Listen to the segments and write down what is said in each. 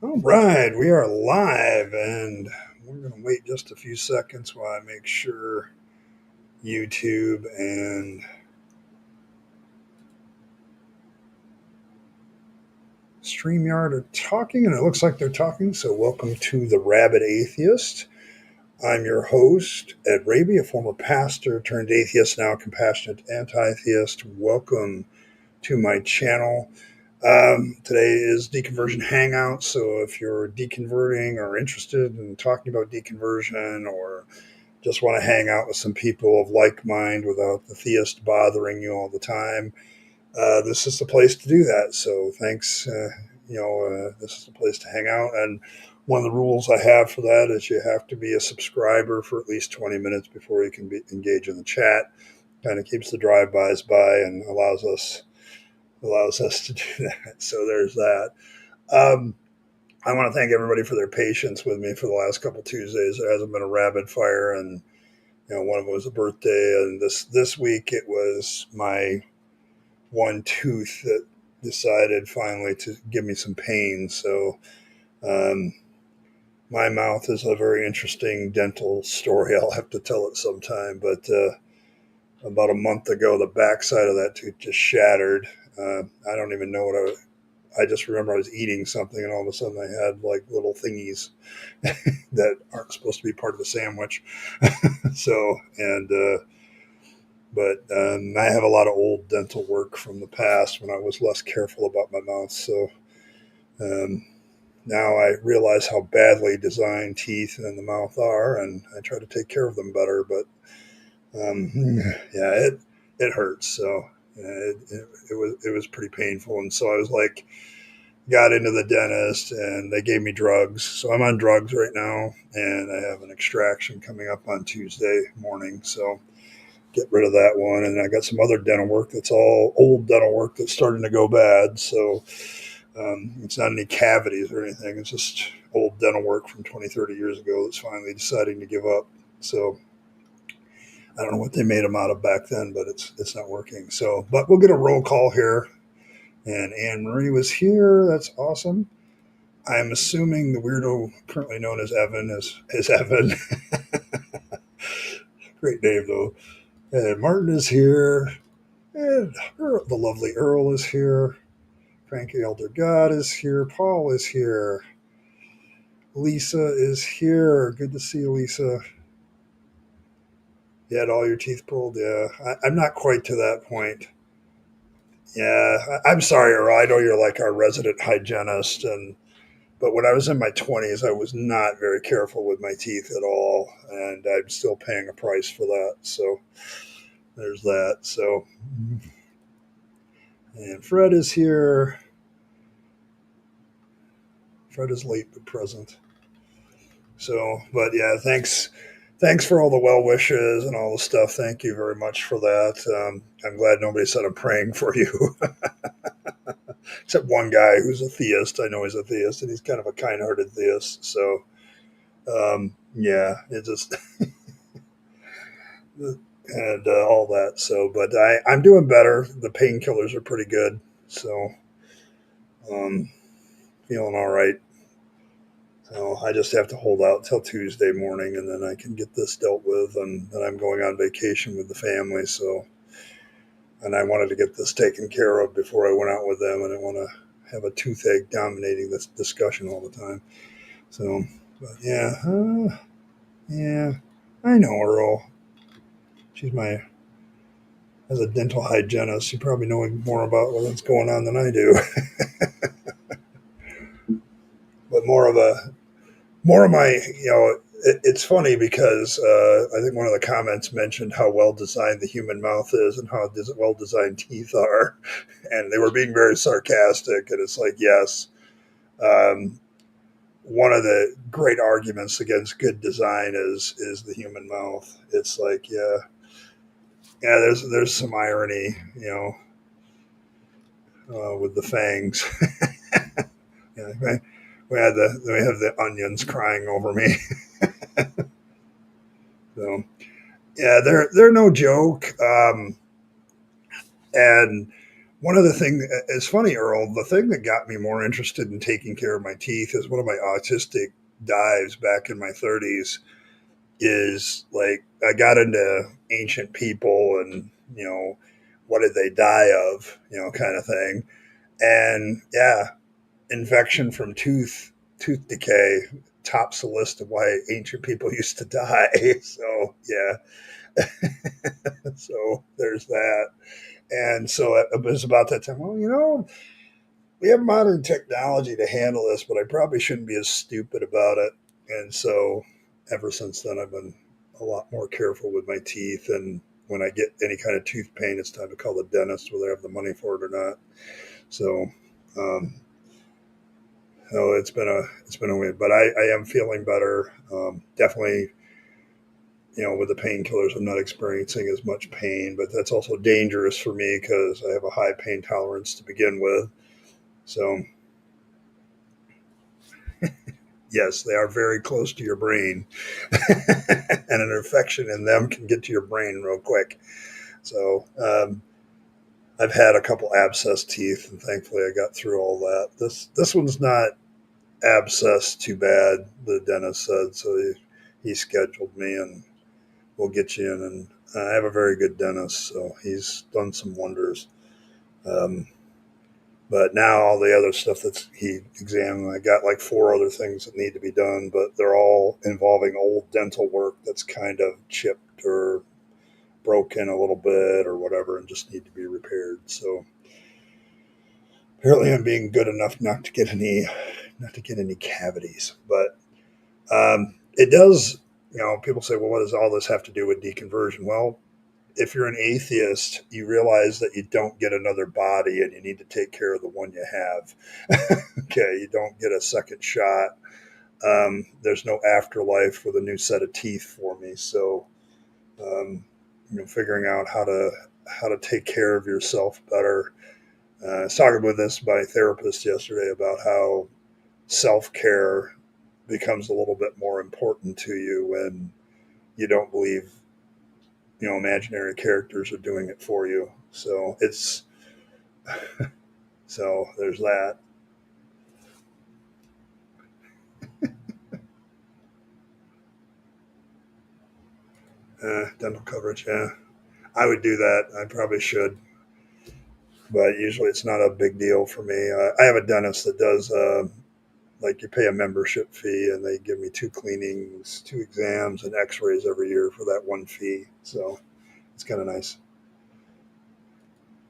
All right, we are live, and we're going to wait just a few seconds while I make sure YouTube and StreamYard are talking, and it looks like they're talking. So, welcome to the Rabyd Atheist. I'm your host, Ed Rabyd, a former pastor turned atheist, now a compassionate anti-theist. Welcome to my channel. Today is Deconversion Hangout, so if you're deconverting or interested in talking about deconversion or just want to hang out with some people of like mind without the theist bothering you all the time, this is the place to do that. So thanks. This is the place to hang out. And one of the rules I have for that is you have to be a subscriber for at least 20 minutes before you can engage in the chat. Kind of keeps the drive-bys by and allows us to do that. So there's that. I want to thank everybody for their patience with me for the last couple Tuesdays. There hasn't been a rapid fire, and one of them was a birthday, and this week it was my one tooth that decided finally to give me some pain. So um, my mouth is a very interesting dental story. I'll have to tell it sometime. But about a month ago, the backside of that tooth just shattered. I don't even know what I just remember I was eating something, and all of a sudden I had like little thingies that aren't supposed to be part of the sandwich. So, but I have a lot of old dental work from the past when I was less careful about my mouth. So um, now I realize how badly designed teeth and the mouth are, and I try to take care of them better. But yeah, it hurts. So it was pretty painful, and so I was like, got into the dentist, and they gave me drugs. So I'm on drugs right now, and I have an extraction coming up on Tuesday morning. So get rid of that one. And I got some other dental work that's all old dental work that's starting to go bad. So it's not any cavities or anything. It's just old dental work from 20, 30 years ago that's finally deciding to give up. So I don't know what they made them out of back then, but it's not working. So, but we'll get a roll call here. And Anne Marie was here. That's awesome. I'm assuming the weirdo currently known as Evan is Evan. Great name though. And Martin is here. And the lovely Earl is here. Frankie Elder God is here. Paul is here. Lisa is here. Good to see you, Lisa. You had all your teeth pulled? Yeah. I'm not quite to that point. Yeah. I'm sorry, Earl. I know you're like our resident hygienist. But when I was in my 20s, I was not very careful with my teeth at all. And I'm still paying a price for that. So there's that. So, and Fred is here. Fred is late but present. So, but yeah, thanks for all the well wishes and all the stuff. Thank you very much for that. I'm glad nobody said I'm praying for you, except one guy who's a theist. I know he's a theist, and he's kind of a kind-hearted theist. So, yeah, it just and all that. So, but I'm doing better. The painkillers are pretty good. So, um, feeling all right. So I just have to hold out till Tuesday morning, and then I can get this dealt with. And then I'm going on vacation with the family. So, and I wanted to get this taken care of before I went out with them. And I want to have a toothache dominating this discussion all the time. So, but yeah, I know Earl. She's as a dental hygienist. You probably know more about what's going on than I do. But more of my, it's funny because I think one of the comments mentioned how well designed the human mouth is and how well designed teeth are, and they were being very sarcastic. And it's like, yes, um, one of the great arguments against good design is the human mouth. It's like, yeah, there's some irony, with the fangs. Yeah, we have the onions crying over me. So yeah, they're no joke. And One of the things, it's funny, Earl, the thing that got me more interested in taking care of my teeth is one of my autistic dives back in my 30s is like I got into ancient people and, what did they die of, kind of thing. And yeah, infection from tooth decay tops the list of why ancient people used to die. So yeah, so there's that. And so it was about that time. Well, we have modern technology to handle this, but I probably shouldn't be as stupid about it. And so ever since then, I've been a lot more careful with my teeth. And when I get any kind of tooth pain, it's time to call the dentist, whether I have the money for it or not. So, um, no, it's been a win, but I am feeling better. Definitely, with the painkillers, I'm not experiencing as much pain, but that's also dangerous for me because I have a high pain tolerance to begin with. So, yes, they are very close to your brain, and an infection in them can get to your brain real quick. So, I've had a couple abscess teeth, and thankfully, I got through all that. This one's not abscess too bad, the dentist said. So he scheduled me, and we'll get you in. And I have a very good dentist, so he's done some wonders. Um, But now all the other stuff that he examined, I got like four other things that need to be done, but they're all involving old dental work that's kind of chipped or broken a little bit or whatever and just need to be repaired. So apparently I'm being good enough not to get any cavities. But it does, people say, well, what does all this have to do with deconversion? Well, if you're an atheist, you realize that you don't get another body and you need to take care of the one you have. Okay, you don't get a second shot. There's no afterlife with a new set of teeth for me. So, figuring out how to take care of yourself better. I was talking with my therapist yesterday about how self care becomes a little bit more important to you when you don't believe imaginary characters are doing it for you. So there's that. Dental coverage, yeah. I would do that. I probably should, but usually it's not a big deal for me. I have a dentist that does like you pay a membership fee and they give me 2 cleanings, 2 exams, and X-rays every year for that one fee. So it's kind of nice.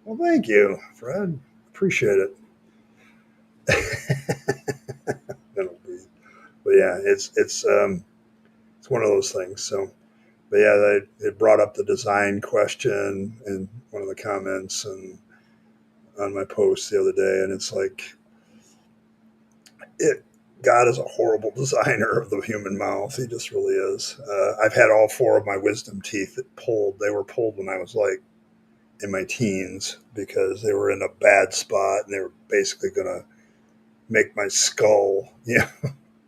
Well, thank you, Fred. Appreciate it. Dental breathe. But yeah, it's one of those things. So, but yeah, it brought up the design question in one of the comments and on my post the other day, and it's like it. God is a horrible designer of the human mouth. He just really is. I've had all four of my wisdom teeth pulled. They were pulled when I was like in my teens because they were in a bad spot and they were basically going to make my skull,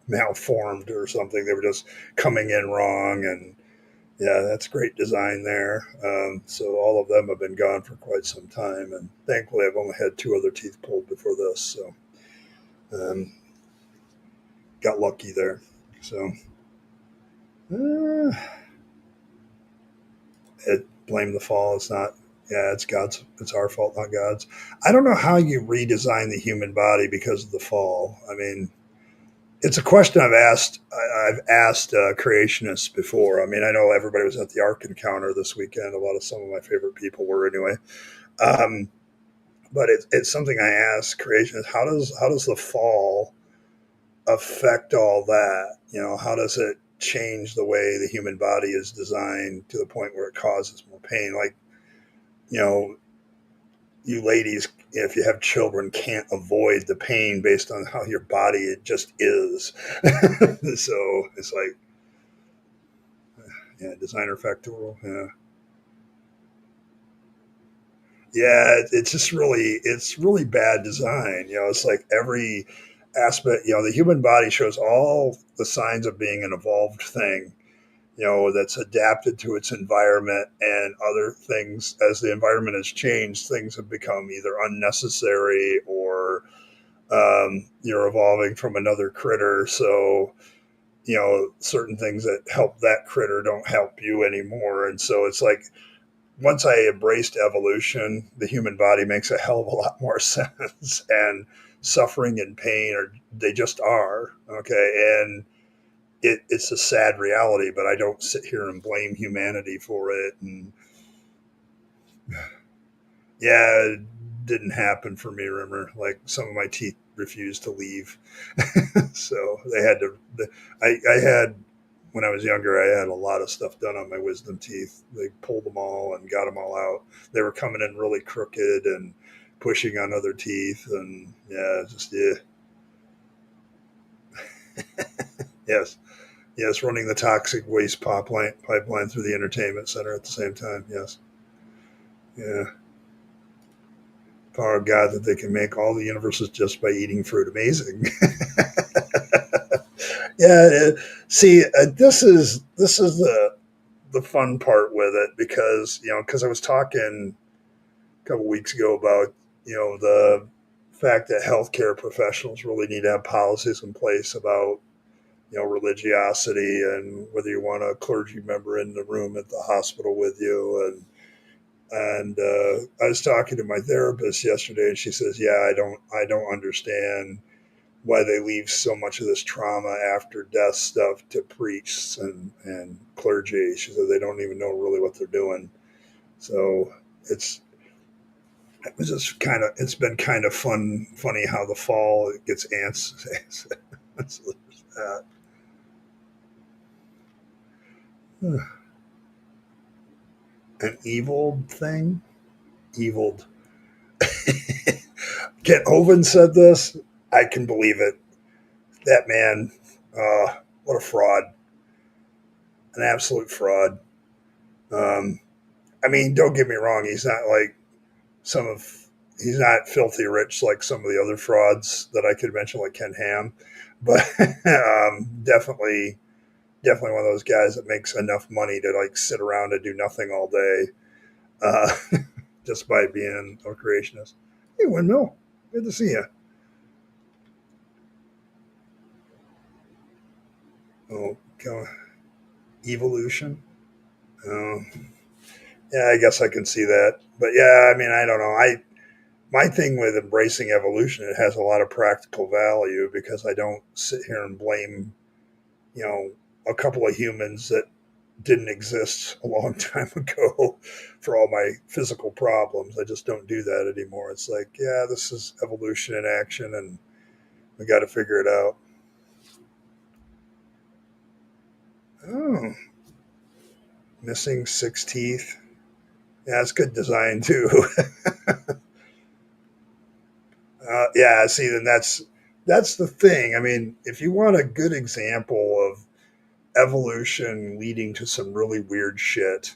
malformed or something. They were just coming in wrong, and yeah, that's great design there. So all of them have been gone for quite some time, and thankfully I've only had 2 other teeth pulled before this, so um, got lucky there. So uh, blame the fall. It's not. Yeah, it's God's. It's our fault, not God's. I don't know how you redesign the human body because of the fall. I mean, it's a question I've asked creationists before. I mean, I know everybody was at the Ark Encounter this weekend. A lot of some of my favorite people were anyway. Um, but it's something I ask creationists: how does the fall affect all that? How does it change the way the human body is designed to the point where it causes more pain? Like, you know, you ladies, if you have children, can't avoid the pain based on how your body it just is. So it's like, yeah, designer factorial. Yeah, yeah. It's really bad design. It's like every aspect. The human body shows all the signs of being an evolved thing. that's adapted to its environment, and other things, as the environment has changed, things have become either unnecessary or you're evolving from another critter. So, certain things that help that critter don't help you anymore. And so it's like, once I embraced evolution, the human body makes a hell of a lot more sense. And suffering and pain they just are. Okay. And it's a sad reality, but I don't sit here and blame humanity for it. And yeah, it didn't happen for me. Remember, like, some of my teeth refused to leave. So they had to, I had, when I was younger, I had a lot of stuff done on my wisdom teeth. They pulled them all and got them all out. They were coming in really crooked and pushing on other teeth. And yeah, just, yeah. Yes. Yes. Running the toxic waste pipeline through the entertainment center at the same time. Yes. Yeah. Power of God that they can make all the universes just by eating fruit. Amazing. Yeah. See, this is the fun part with it, because I was talking a couple weeks ago about the fact that healthcare professionals really need to have policies in place about religiosity, and whether you want a clergy member in the room at the hospital with you. And I was talking to my therapist yesterday, and she says, "Yeah, I don't understand why they leave so much of this trauma after death stuff to priests and clergy." She said they don't even know really what they're doing. So it's it's been kind of funny how the fall it gets ants. So there's that. An evil thing, eviled. Kent Hovind said this. I can believe it. That man, what a fraud, an absolute fraud. Um, I mean, don't get me wrong. He's not like some of he's not filthy rich like some of the other frauds that I could mention, like Ken Ham, but definitely one of those guys that makes enough money to like sit around and do nothing all day, uh, just by being a creationist. Hey, Windmill, good to see you. Oh, evolution. Oh, yeah, I guess I can see that. But yeah, I mean, I don't know. My thing with embracing evolution, it has a lot of practical value, because I don't sit here and blame, you know, a couple of humans that didn't exist a long time ago for all my physical problems. I just don't do that anymore. It's like, yeah, this is evolution in action, and we got to figure it out. Oh, missing 6 teeth. Yeah, it's good design too. Yeah, see, then that's the thing. I mean, if you want a good example of evolution leading to some really weird shit,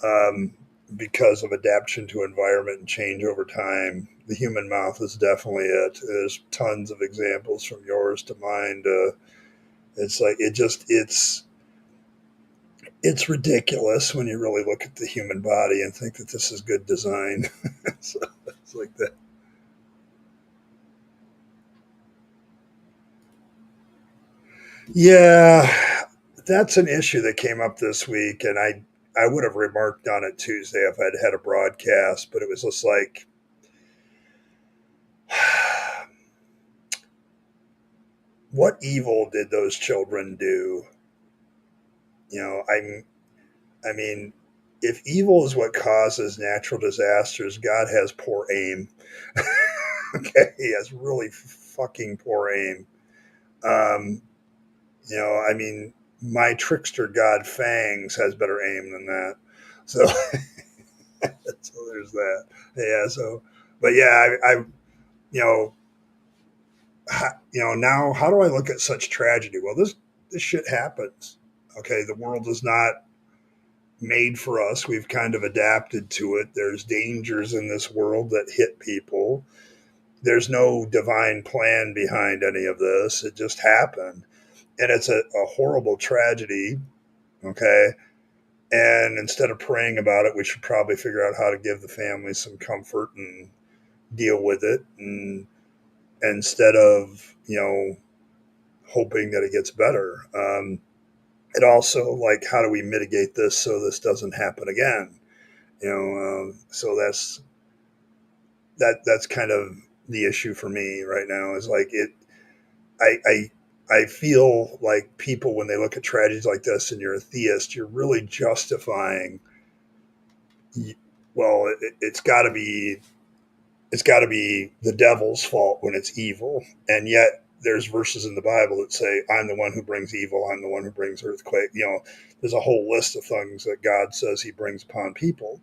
um, because of adaptation to environment and change over time, the human mouth is definitely it. There's tons of examples from yours to mine. It's like it's ridiculous when you really look at the human body and think that this is good design. So it's like that. Yeah, that's an issue that came up this week, and I would have remarked on it Tuesday if I'd had a broadcast, but it was just like, what evil did those children do? You know, I mean, if evil is what causes natural disasters, God has poor aim. Okay, he has really fucking poor aim. Um, I mean, my trickster god Fangs has better aim than that. So, so there's that. Yeah. So, but yeah, you know, now how do I look at such tragedy? Well, this shit happens. Okay, the world is not made for us. We've kind of adapted to it. There's dangers in this world that hit people. There's no divine plan behind any of this. It just happened. And it's a horrible tragedy. Okay. And instead of praying about it, we should probably figure out how to give the family some comfort and deal with it. And instead of, hoping that it gets better. It also, like, how do we mitigate this so this doesn't happen again? So that's kind of the issue for me right now is like it. I feel like people, when they look at tragedies like this and you're a theist, you're really justifying, well, it's got to be the devil's fault when it's evil. And yet there's verses in the Bible that say, I'm the one who brings evil. I'm the one who brings earthquake. There's a whole list of things that God says he brings upon people.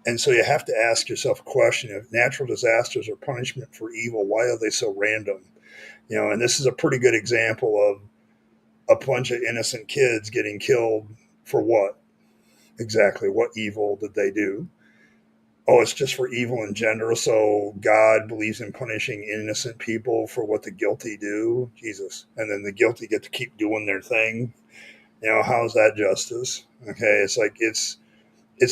And so you have to ask yourself a question: if natural disasters are punishment for evil, why are they so random? And this is a pretty good example of a bunch of innocent kids getting killed for what? Exactly. What evil did they do? Oh, it's just for evil in general. So God believes in punishing innocent people for what the guilty do. Jesus. And then the guilty get to keep doing their thing. How's that justice? Okay. It's like, it's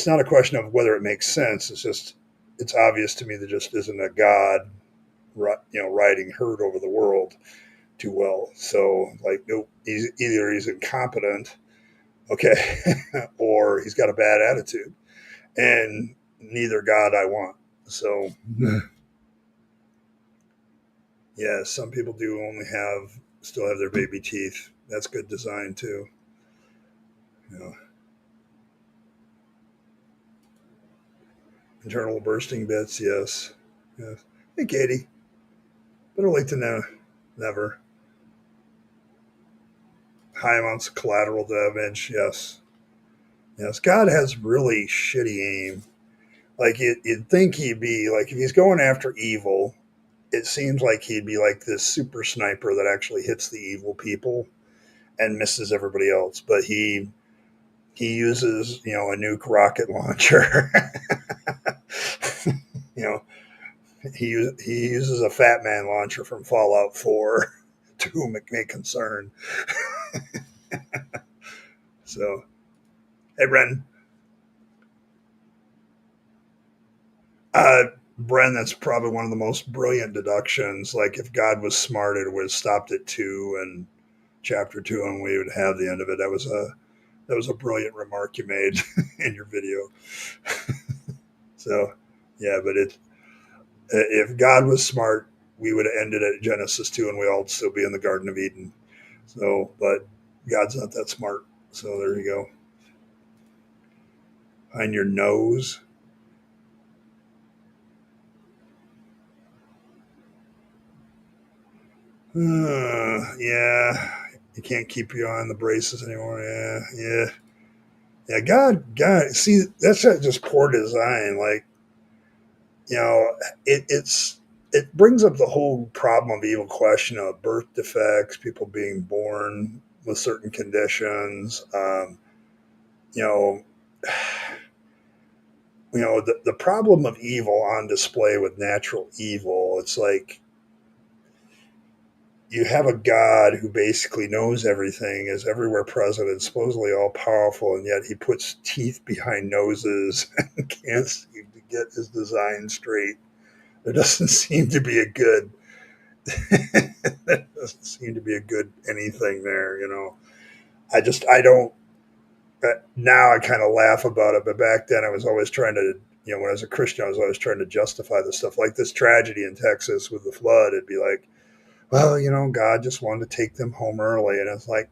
not a question of whether it makes sense. It's just, it's obvious to me there just isn't a God, riding herd over the world too well. So, like, no, he's incompetent, okay, or he's got a bad attitude, and neither God I want. So, yeah, some people do only still have their baby teeth. That's good design too. You know, internal bursting bits, yes, yes. Hey, Katie, better late than never. High amounts of collateral damage, yes, yes. God has really shitty aim. Like you'd think he'd be like, if he's going after evil, it seems like he'd be like this super sniper that actually hits the evil people and misses everybody else. But he uses, a nuke rocket launcher. you know, he uses a Fat Man launcher from Fallout 4 to whom it may concern. So, hey, Bren. Uh, Bren, that's probably one of the most brilliant deductions. Like, if God was smart, it would have stopped at 2 and chapter 2, and we would have the end of it. That was a brilliant remark you made in your video. So, yeah, but if God was smart, we would have ended at Genesis 2 and we all still be in the Garden of Eden. So, but God's not that smart. So there you go. On your nose. Yeah. You can't keep you on the braces anymore. Yeah, yeah. Yeah, God. See, that's just poor design. Like, you know, it brings up the whole problem of evil question of birth defects, people being born with certain conditions. You know, the problem of evil on display with natural evil. It's like you have a God who basically knows everything, is everywhere present, and supposedly all powerful, and yet he puts teeth behind noses and can't seem to get his design straight. There doesn't seem to be a good there doesn't seem to be a good anything there. I don't. Now I kind of laugh about it, but back then I was always trying to, when I was a Christian, I was always trying to justify this stuff. Like this tragedy in Texas with the flood, it'd be like, well, God just wanted to take them home early, and it's like,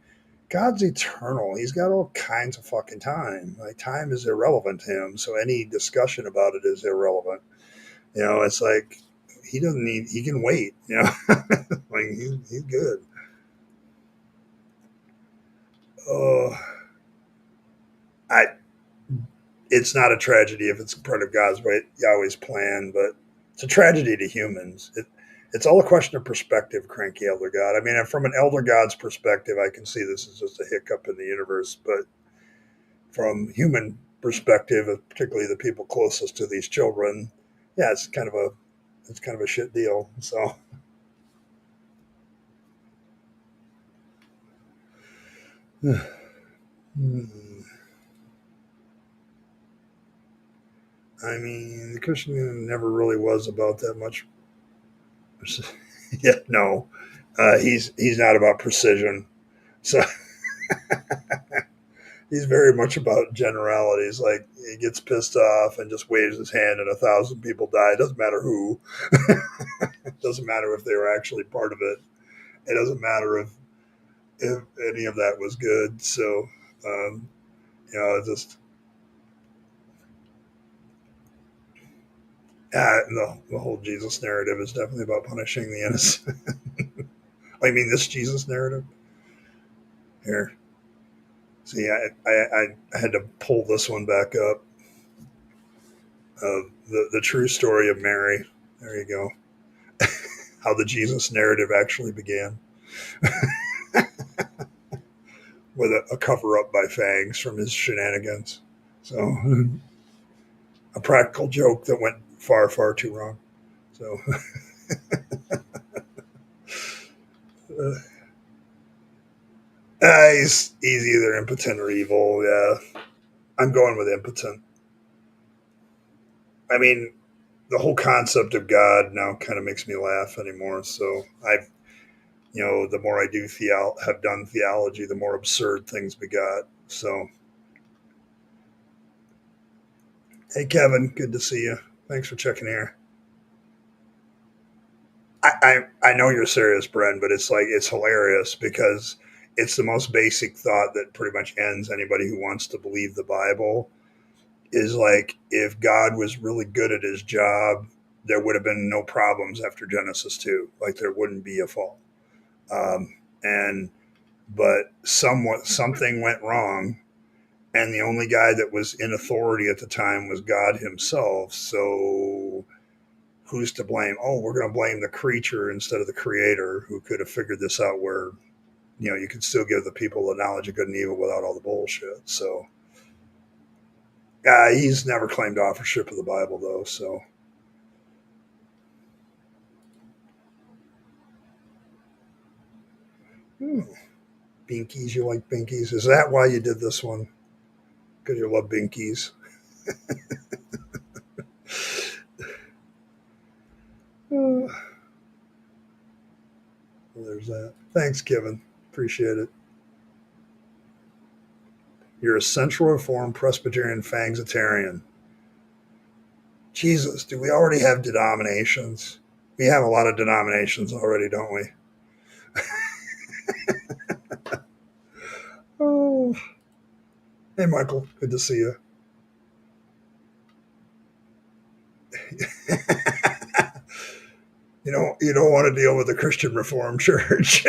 God's eternal. He's got all kinds of fucking time. Like time is irrelevant to him, so any discussion about it is irrelevant. It's like he doesn't need. He can wait. Like he's good. Oh, I. It's not a tragedy if it's part of God's way, Yahweh's plan, but it's a tragedy to humans. It's all a question of perspective, cranky elder God. I mean, from an elder God's perspective, I can see this is just a hiccup in the universe, but from human perspective, particularly the people closest to these children, yeah, it's kind of a shit deal. So, Hmm. I mean, the Christian never really was about that much. Yeah, no, he's not about precision. So he's very much about generalities. Like he gets pissed off and just waves his hand, and 1,000 people die. It doesn't matter who. It doesn't matter if they were actually part of it. It doesn't matter if any of that was good. So, um, just the whole Jesus narrative is definitely about punishing the innocent. I mean, this Jesus narrative here. See, I had to pull this one back up. The true story of Mary. There you go. How the Jesus narrative actually began with a cover up by Fangs from his shenanigans. So a practical joke that went far, far too wrong. So he's either impotent or evil. Yeah, I'm going with impotent. I mean, the whole concept of God now kind of makes me laugh anymore. So the more I do have done theology, the more absurd things we got. So, hey, Kevin, good to see you. Thanks for checking here. I know you're serious, Bren, but it's hilarious because it's the most basic thought that pretty much ends anybody who wants to believe the Bible. Is like if God was really good at his job, there would have been no problems after Genesis 2. Like there wouldn't be a fall. And but something went wrong, and the only guy that was in authority at the time was God himself. So who's to blame? Oh, we're going to blame the creature instead of the creator who could have figured this out where, you could still give the people the knowledge of good and evil without all the bullshit. So, he's never claimed authorship of the Bible, though. So, hmm. Binkies, you like binkies? Is that why you did this one? Because you love binkies? Well, there's that. Thanks, Kevin. Appreciate it. You're a Central Reformed Presbyterian Fangsitarian. Jesus, do we already have denominations? We have a lot of denominations already, don't we? Oh, hey, Michael. Good to see you. You don't want to deal with the Christian Reformed Church.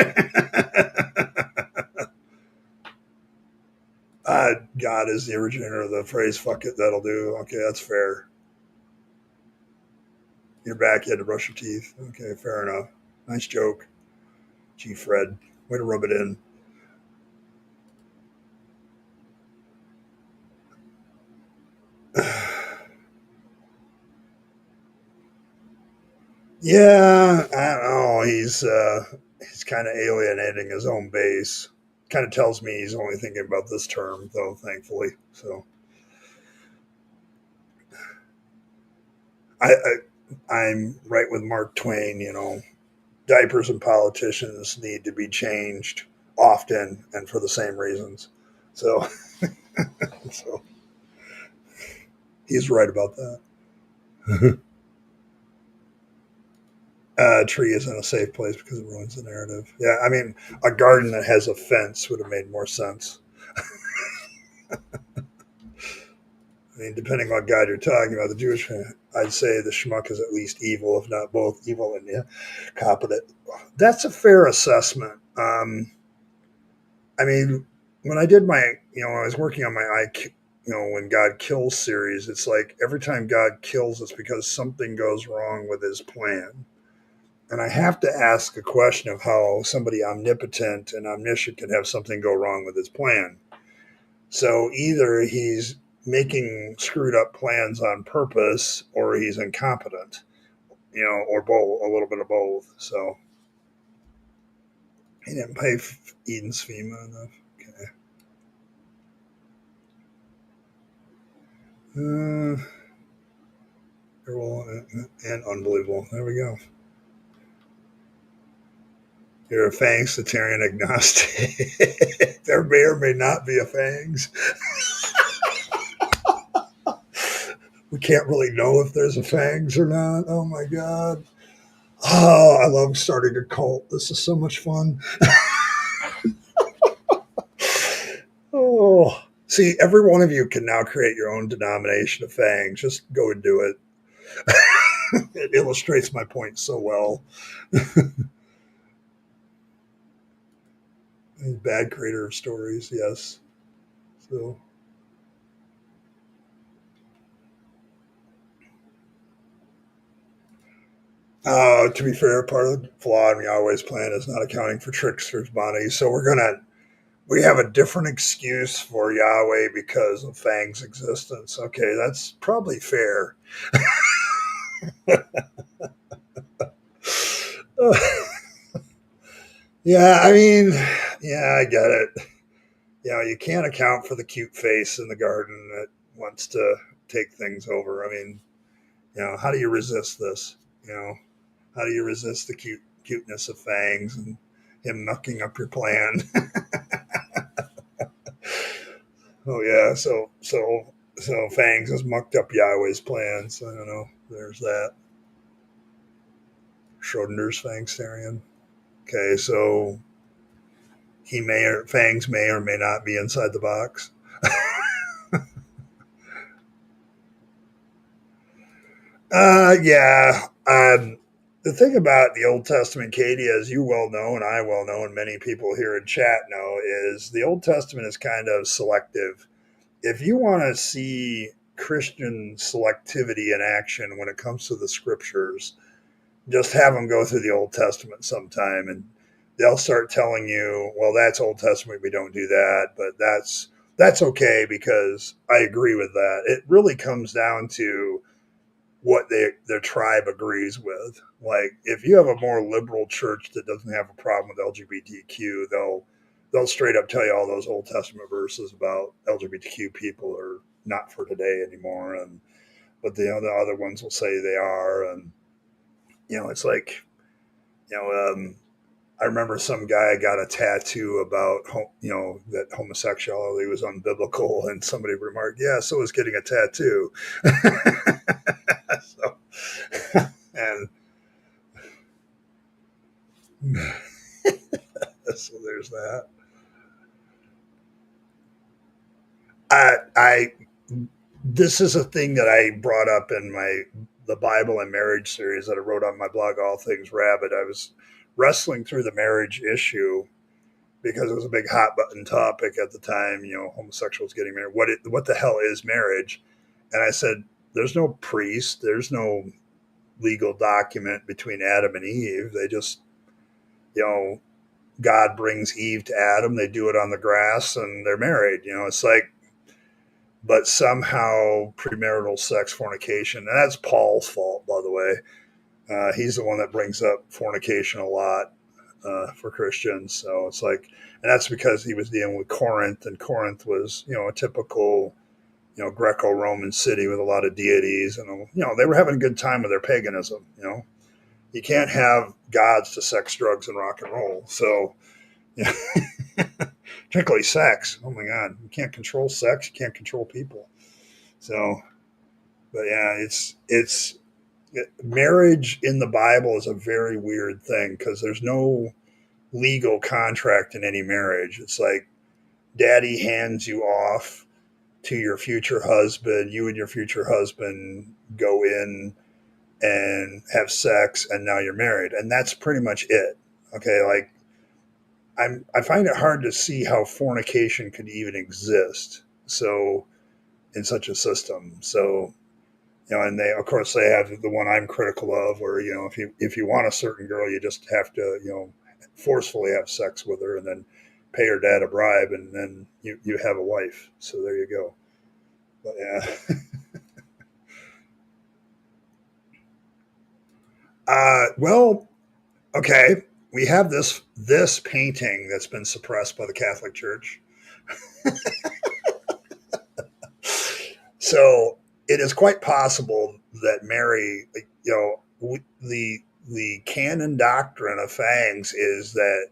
God is the originator of the phrase "fuck it, that'll do." Okay, that's fair. You're back. You had to brush your teeth. Okay, fair enough. Nice joke. Gee, Fred, way to rub it in. Yeah, I don't know. He's kind of alienating his own base. Kind of tells me he's only thinking about this term, though. Thankfully, so I'm right with Mark Twain. Diapers and politicians need to be changed often and for the same reasons. So, so he's right about that. A tree isn't a safe place because it ruins the narrative. Yeah, I mean, a garden that has a fence would have made more sense. I mean, depending on what God you're talking about, the Jewish, I'd say the schmuck is at least evil, if not both evil and competent. That's a fair assessment. I mean, when I did when I was working on my when God kills series, it's like every time God kills, it's because something goes wrong with his plan. And I have to ask a question of how somebody omnipotent and omniscient can have something go wrong with his plan. So either he's making screwed up plans on purpose or he's incompetent, or both, a little bit of both. So he didn't pay Eden's FEMA enough. Okay. Uh, Earl and unbelievable. There we go. You're a Fangs-tarian agnostic. There may or may not be a Fangs. We can't really know if there's a Fangs or not. Oh my God. Oh, I love starting a cult. This is so much fun. Oh, see, every one of you can now create your own denomination of Fangs. Just go and do it. It illustrates my point so well. Bad creator of stories, yes. So, to be fair, part of the flaw in Yahweh's plan is not accounting for tricksters' bodies. So we have a different excuse for Yahweh because of Fang's existence. Okay, that's probably fair. Yeah, I mean, yeah, I get it. You can't account for the cute face in the garden that wants to take things over. I mean, how do you resist this? How do you resist the cuteness of Fangs and him mucking up your plan? Oh yeah, so Fangs has mucked up Yahweh's plans. I don't know. There's that. Schrodinger's Fangstarian. Okay, so Fangs may or may not be inside the box. Yeah. The thing about the Old Testament, Katie, as you well know, and I well know, and many people here in chat know, is the Old Testament is kind of selective. If you want to see Christian selectivity in action when it comes to the scriptures, just have them go through the Old Testament sometime, and they'll start telling you, "Well, that's Old Testament. We don't do that," but that's okay because I agree with that. It really comes down to what their tribe agrees with. Like if you have a more liberal church that doesn't have a problem with LGBTQ, they'll straight up tell you all those Old Testament verses about LGBTQ people are not for today anymore, and but the other ones will say they are, and it's like you know I remember some guy got a tattoo about that homosexuality was unbiblical, and somebody remarked, "Yeah, so is getting a tattoo." So, and so there's that. I This is a thing that I brought up in the Bible and marriage series that I wrote on my blog, All Things Rabyd. I was wrestling through the marriage issue because it was a big hot button topic at the time. Homosexuals getting married. What the hell is marriage? And I said, there's no priest, there's no legal document between Adam and Eve. They just, God brings Eve to Adam. They do it on the grass, and they're married. It's like, but somehow premarital sex, fornication, and that's Paul's fault, by the way. He's the one that brings up fornication a lot for Christians. So it's like, and that's because he was dealing with Corinth, and Corinth was, a typical, Greco-Roman city with a lot of deities, and they were having a good time with their paganism. You can't have gods to sex, drugs, and rock and roll. So, particularly sex. Oh my God, you can't control sex. You can't control people. So, but yeah, marriage in the Bible is a very weird thing because there's no legal contract in any marriage. It's like daddy hands you off to your future husband. You and your future husband go in and have sex, and now you're married, and that's pretty much it. Okay, like I find it hard to see how fornication could even exist. So in such a system, so and they, of course, they have the one I'm critical of, where if you want a certain girl, you just have to forcefully have sex with her, and then pay her dad a bribe, and then you have a wife. So there you go. But yeah. Well, okay. We have this painting that's been suppressed by the Catholic Church. So it is quite possible that Mary, the canon doctrine of Fangs is that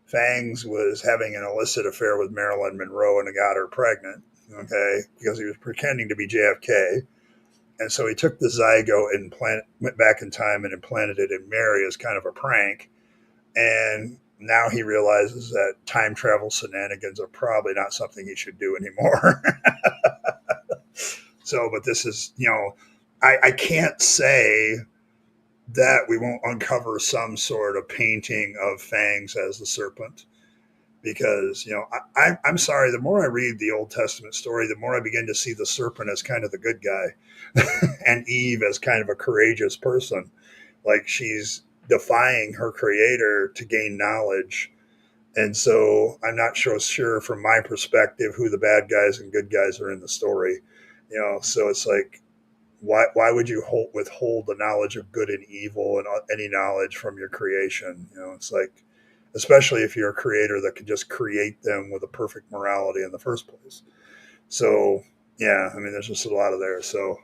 Fangs was having an illicit affair with Marilyn Monroe and got her pregnant, okay, because he was pretending to be JFK. And so he took the zygote and went back in time and implanted it in Mary as kind of a prank. And now he realizes that time travel shenanigans are probably not something he should do anymore. So, but this is, I can't say that we won't uncover some sort of painting of Fangs as the serpent. Because, I'm sorry, the more I read the Old Testament story, the more I begin to see the serpent as kind of the good guy and Eve as kind of a courageous person. Like she's defying her creator to gain knowledge. And so I'm not sure from my perspective who the bad guys and good guys are in the story. So it's like, why would you withhold the knowledge of good and evil and any knowledge from your creation? It's like, especially if you're a creator that could just create them with a perfect morality in the first place. So, yeah, I mean, there's just a lot of there. So,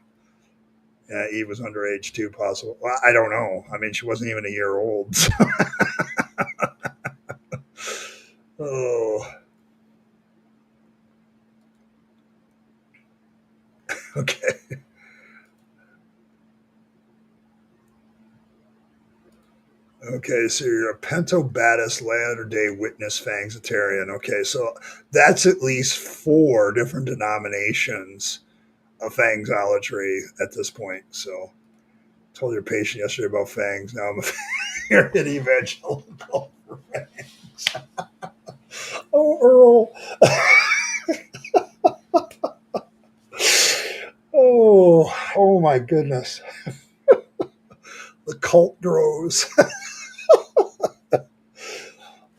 yeah, Eve was underage too, possible. Well, I don't know. I mean, she wasn't even a year old. So. Oh, okay. Okay, so you're a Pentobatus Latter Day Witness Fangsitarian. Okay, so that's at least 4 different denominations of Fangsolatry at this point. So, told your patient yesterday about Fangs. Now I'm an evangelical for Fangs. Oh, Earl. Oh my goodness. The cult grows.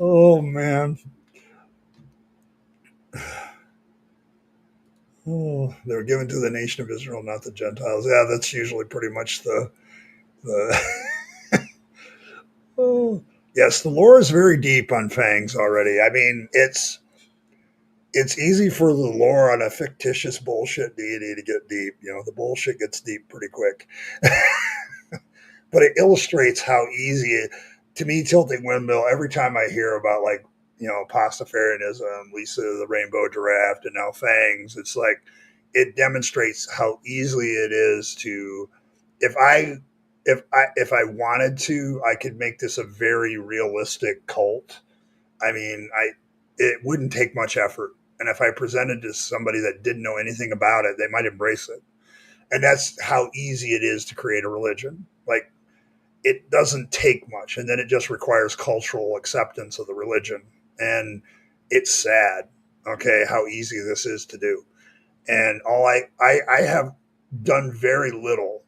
Oh man. Oh, they were given to the nation of Israel, not the Gentiles. Yeah, that's usually pretty much the oh. Yes, the lore is very deep on Fangs already. I mean, it's easy for the lore on a fictitious bullshit deity to get deep. The bullshit gets deep pretty quick. But it illustrates how easy to me, tilting windmill, every time I hear about like, Pastafarianism, Lisa the Rainbow Giraffe, and now Fangs, it's like it demonstrates how easily it is to, if I wanted to, I could make this a very realistic cult. I mean, it wouldn't take much effort. And if I presented to somebody that didn't know anything about it, they might embrace it. And that's how easy it is to create a religion. Like, it doesn't take much, and then it just requires cultural acceptance of the religion. And it's sad, okay, how easy this is to do. And I have done very little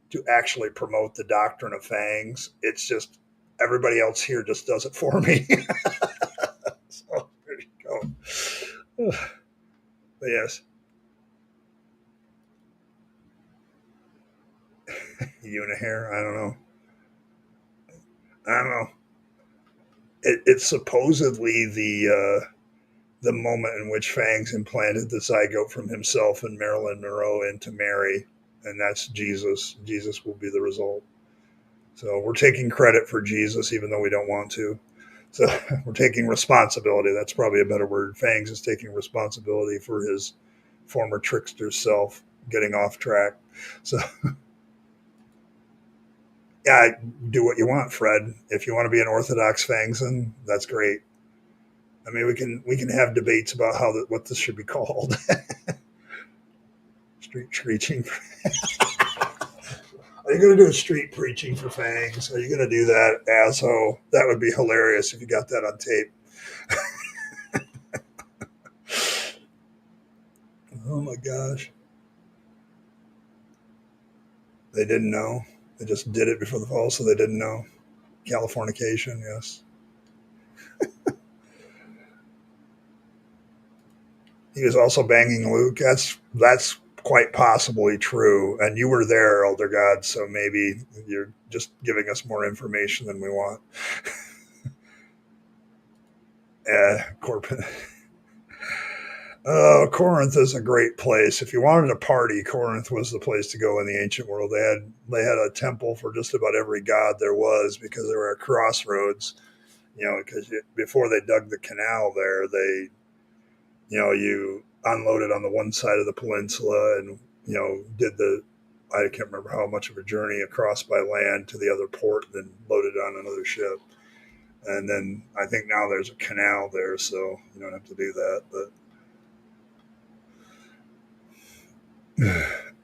to actually promote the doctrine of Fangs. It's just everybody else here just does it for me. So there you go. But yes, Unihair. I don't know. I don't know. It's supposedly the moment in which Fangs implanted the zygote from himself and Marilyn Monroe into Mary, and that's Jesus. Jesus will be the result. So we're taking credit for Jesus, even though we don't want to. So we're taking responsibility. That's probably a better word. Fangs is taking responsibility for his former trickster self getting off track. So yeah, do what you want, Fred. If you want to be an Orthodox Fangson, that's great. I mean, we can have debates about what this should be called. Street preaching. Are you going to do a street preaching for Fangs? Are you going to do that, asshole? That would be hilarious if you got that on tape. Oh my gosh. They didn't know. They just did it before the fall, so they didn't know. Californication, yes. He was also banging Luke. That's quite possibly true. And you were there, Elder God, so maybe you're just giving us more information than we want. Corbin. Corinth is a great place. If you wanted to party, Corinth was the place to go in the ancient world. They had a temple for just about every god there was because they were at crossroads. Because before they dug the canal there, you unloaded on the one side of the peninsula and did the I can't remember how much of a journey across by land to the other port, and then loaded on another ship. And then I think now there's a canal there, so you don't have to do that. But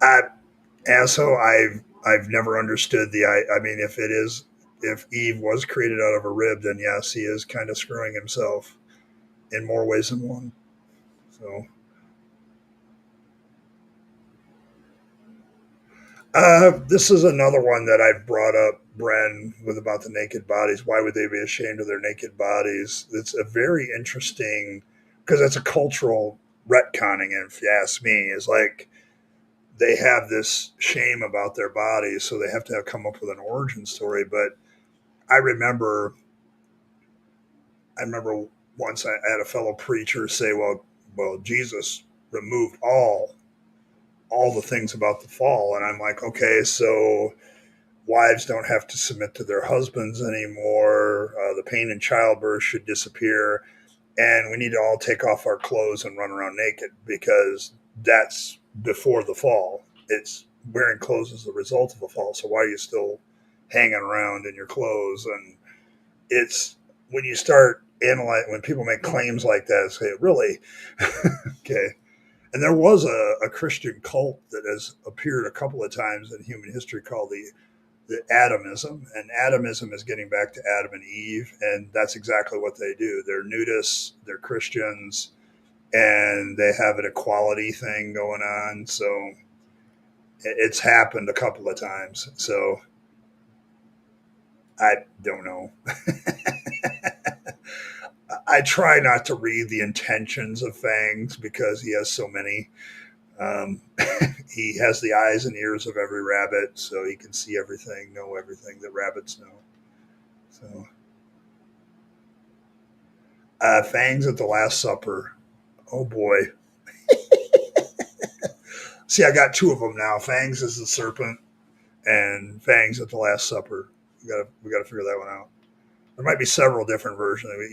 I, and so I've never understood I mean, if Eve was created out of a rib, then yes, he is kind of screwing himself in more ways than one. So this is another one that I've brought up, Bren, with about the naked bodies. Why would they be ashamed of their naked bodies? It's a very interesting, because it's a cultural retconning. And if you ask me, is like they have this shame about their bodies, so they have to come up with an origin story. But I remember, I remember once I had a fellow preacher say, "Well, Jesus removed all the things about the fall," and I'm like, okay, so wives don't have to submit to their husbands anymore. The pain in childbirth should disappear, and we need to all take off our clothes and run around naked because that's before the fall. It's wearing clothes as the result of the fall. So why are you still hanging around in your clothes? And it's when you start analyzing, when people make claims like that, say, really? Okay. And there was a Christian cult that has appeared a couple of times in human history called the Atomism, and Atomism is getting back to Adam and Eve, and that's exactly what they do. They're nudists, they're Christians, and they have an equality thing going on. So it's happened a couple of times. So I don't know. I try not to read the intentions of Fangs because he has so many. Um, he has the eyes and ears of every rabbit, so he can see everything, know everything that rabbits know. So, Fangs at the Last Supper. Oh boy. See, I got two of them now. Fangs is the serpent, and Fangs at the Last Supper. We got to figure that one out. There might be several different versions. I mean,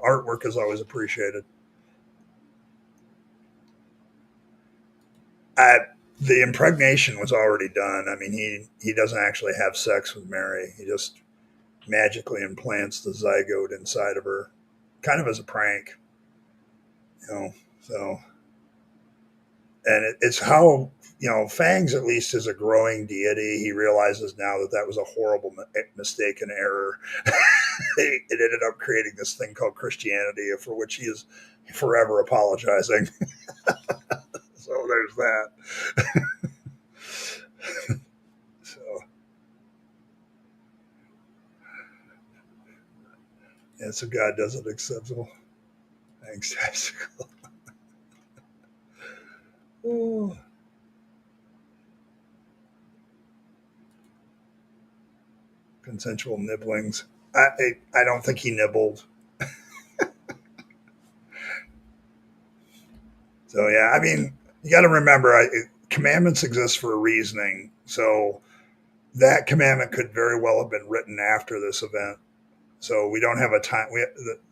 artwork is always appreciated. I, the impregnation was already done. I mean, he doesn't actually have sex with Mary. He just magically implants the zygote inside of her, kind of as a prank. You know, so and it's how Fangs at least is a growing deity. He realizes now that that was a horrible mistake and error. It ended up creating this thing called Christianity, for which he is forever apologizing. So there's that. So yeah, so God doesn't acceptable. Thanks, testicle. Oh, consensual nibblings. I don't think he nibbled. So yeah, I mean, you got to remember, commandments exist for a reasoning. So that commandment could very well have been written after this event. So we don't have a time.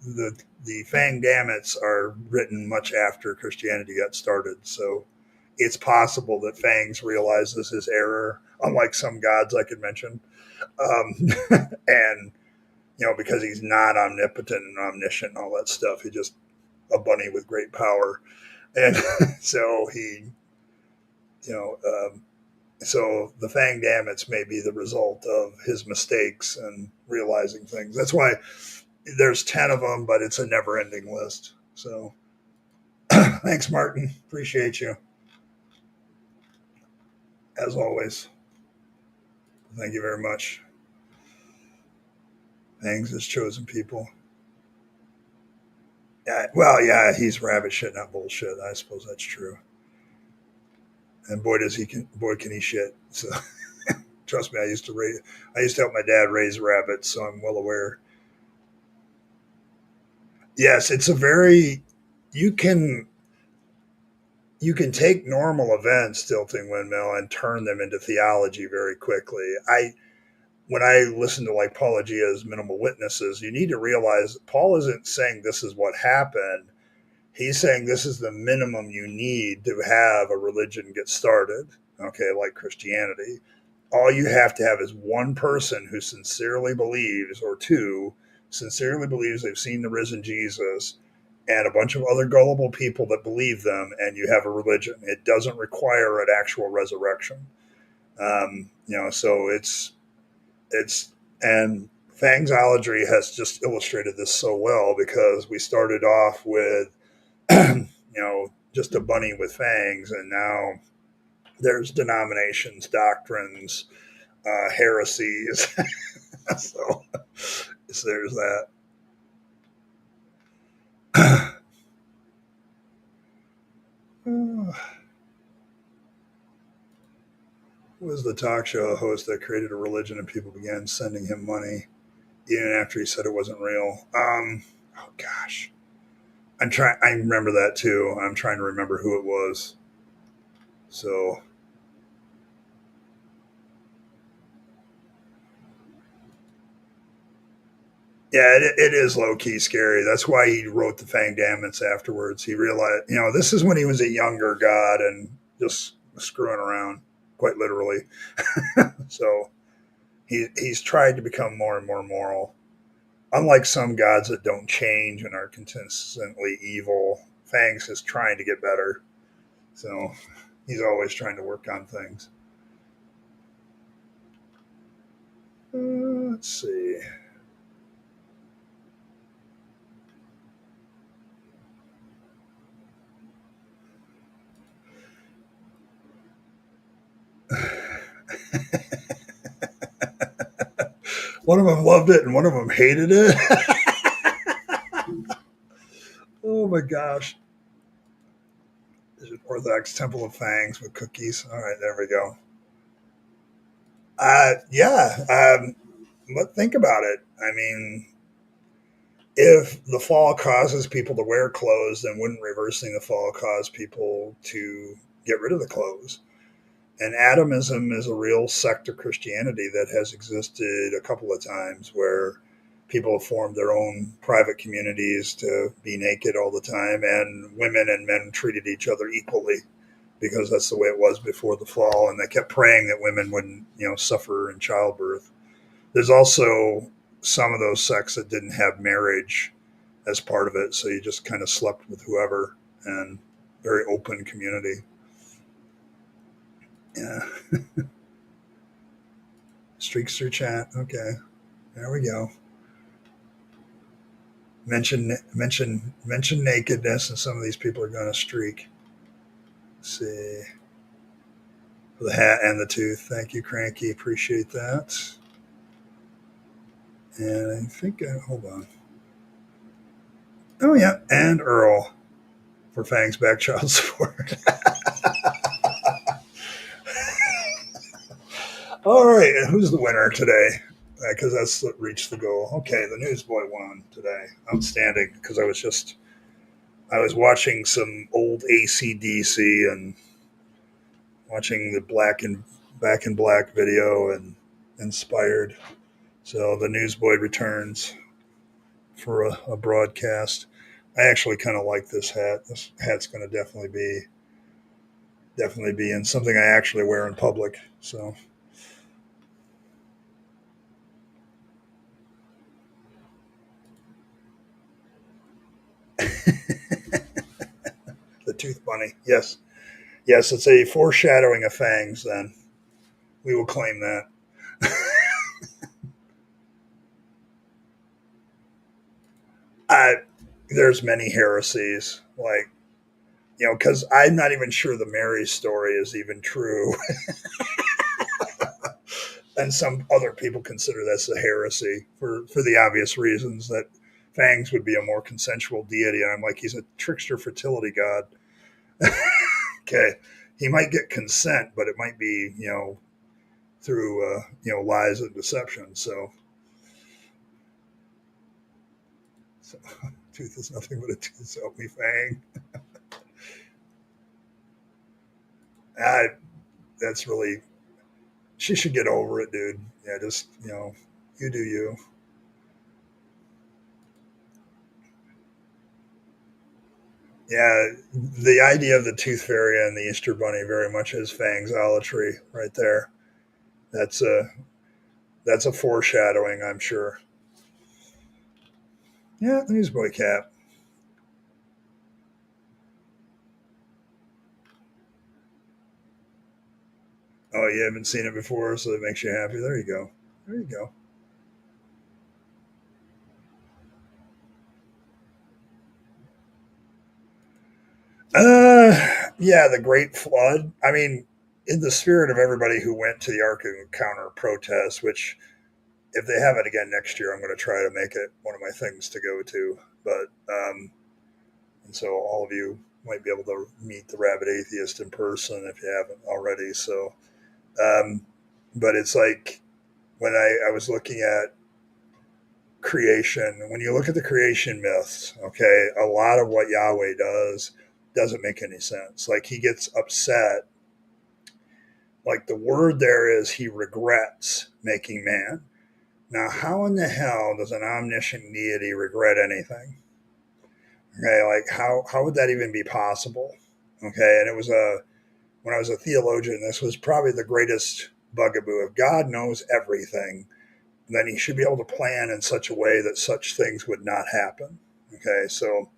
The Fang Dammits are written much after Christianity got started. So it's possible that Fangs realizes his error, unlike some gods I could mention, and because he's not omnipotent and omniscient and all that stuff, he's just a bunny with great power, and so you know, um, so the Fang Dammits may be the result of his mistakes and realizing things. That's why there's 10 of them, but it's a never-ending list. So thanks, Martin. Appreciate you as always. Thank you very much. Fangs his chosen people. Yeah, well, yeah, he's rabbit shit, not bullshit. I suppose that's true. And boy can he shit. So trust me, I used to help my dad raise rabbits, so I'm well aware. Yes, it's a very, you can, you can take normal events, tilting windmill, and turn them into theology very quickly. When I listen to like Pelagia's minimal witnesses, you need to realize that Paul isn't saying this is what happened. He's saying this is the minimum you need to have a religion get started, okay, like Christianity. All you have to have is one person who sincerely believes, or two, sincerely believes they've seen the risen Jesus, and a bunch of other gullible people that believe them, and you have a religion. It doesn't require an actual resurrection. So it's and Fangsology has just illustrated this so well, because we started off with just a bunny with fangs, and now there's denominations, doctrines, heresies. so, so there's that. Who was the talk show host that created a religion and people began sending him money even after he said it wasn't real? Oh gosh, I remember that too. I'm trying to remember who it was. So yeah, it is low key scary. That's why he wrote the Fang Damnants afterwards. He realized, this is when he was a younger god and just screwing around, quite literally. So he's tried to become more and more moral. Unlike some gods that don't change and are consistently evil, Fangs is trying to get better. So he's always trying to work on things. Let's see. One of them loved it and one of them hated it. Oh my gosh. There's an Orthodox Temple of Fangs with cookies. All right, there we go. Yeah, but think about it. I mean, if the fall causes people to wear clothes, then wouldn't reversing the fall cause people to get rid of the clothes? And atomism is a real sect of Christianity that has existed a couple of times, where people have formed their own private communities to be naked all the time, and women and men treated each other equally, because that's the way it was before the fall, and they kept praying that women wouldn't, suffer in childbirth. There's also some of those sects that didn't have marriage as part of it, so you just kind of slept with whoever, and very open community. Yeah. Streaks through chat. Okay, there we go. Mention nakedness, and some of these people are going to streak. Let's see. The hat and the tooth. Thank you, Cranky. Appreciate that. And I think, hold on. Oh, yeah. And Earl for Fang's back child support. All right. Who's the winner today? Because that's what reached the goal. Okay. The Newsboy won today. Outstanding. Because I was watching some old ACDC and watching the Back in Black video, and inspired. So the Newsboy returns for a broadcast. I actually kind of like this hat. This hat's going to definitely be in something I actually wear in public. So the Tooth Bunny, yes, it's a foreshadowing of fangs. Then we will claim that. I There's many heresies, like, because I'm not even sure the Mary story is even true. And some other people consider this a heresy for the obvious reasons that Fangs would be a more consensual deity. And I'm like, he's a trickster fertility god. Okay, he might get consent, but it might be, through lies and deception. So tooth is nothing but a tooth. So help me, Fang. I, that's really, she should get over it, dude. Yeah, just, you do you. Yeah, the idea of the tooth fairy and the Easter bunny very much is fangsolatry right there. That's a that's a foreshadowing, I'm sure. Yeah, the Newsboy Cap. Oh, you haven't seen it before, so that makes you happy. There you go. There you go. Yeah, the Great Flood. I mean, in the spirit of everybody who went to the Ark Encounter protest, which if they have it again next year, I'm going to try to make it one of my things to go to. But and so all of you might be able to meet the Rabid Atheist in person if you haven't already. So, um, but it's like when I was looking at creation, when you look at the creation myths, okay, a lot of what Yahweh does doesn't make any sense. Like he gets upset. Like the word there is he regrets making man. Now, how in the hell does an omniscient deity regret anything? Okay, like how would that even be possible? Okay, and it was a when I was a theologian, this was probably the greatest bugaboo. If God knows everything, then he should be able to plan in such a way that such things would not happen. Okay, so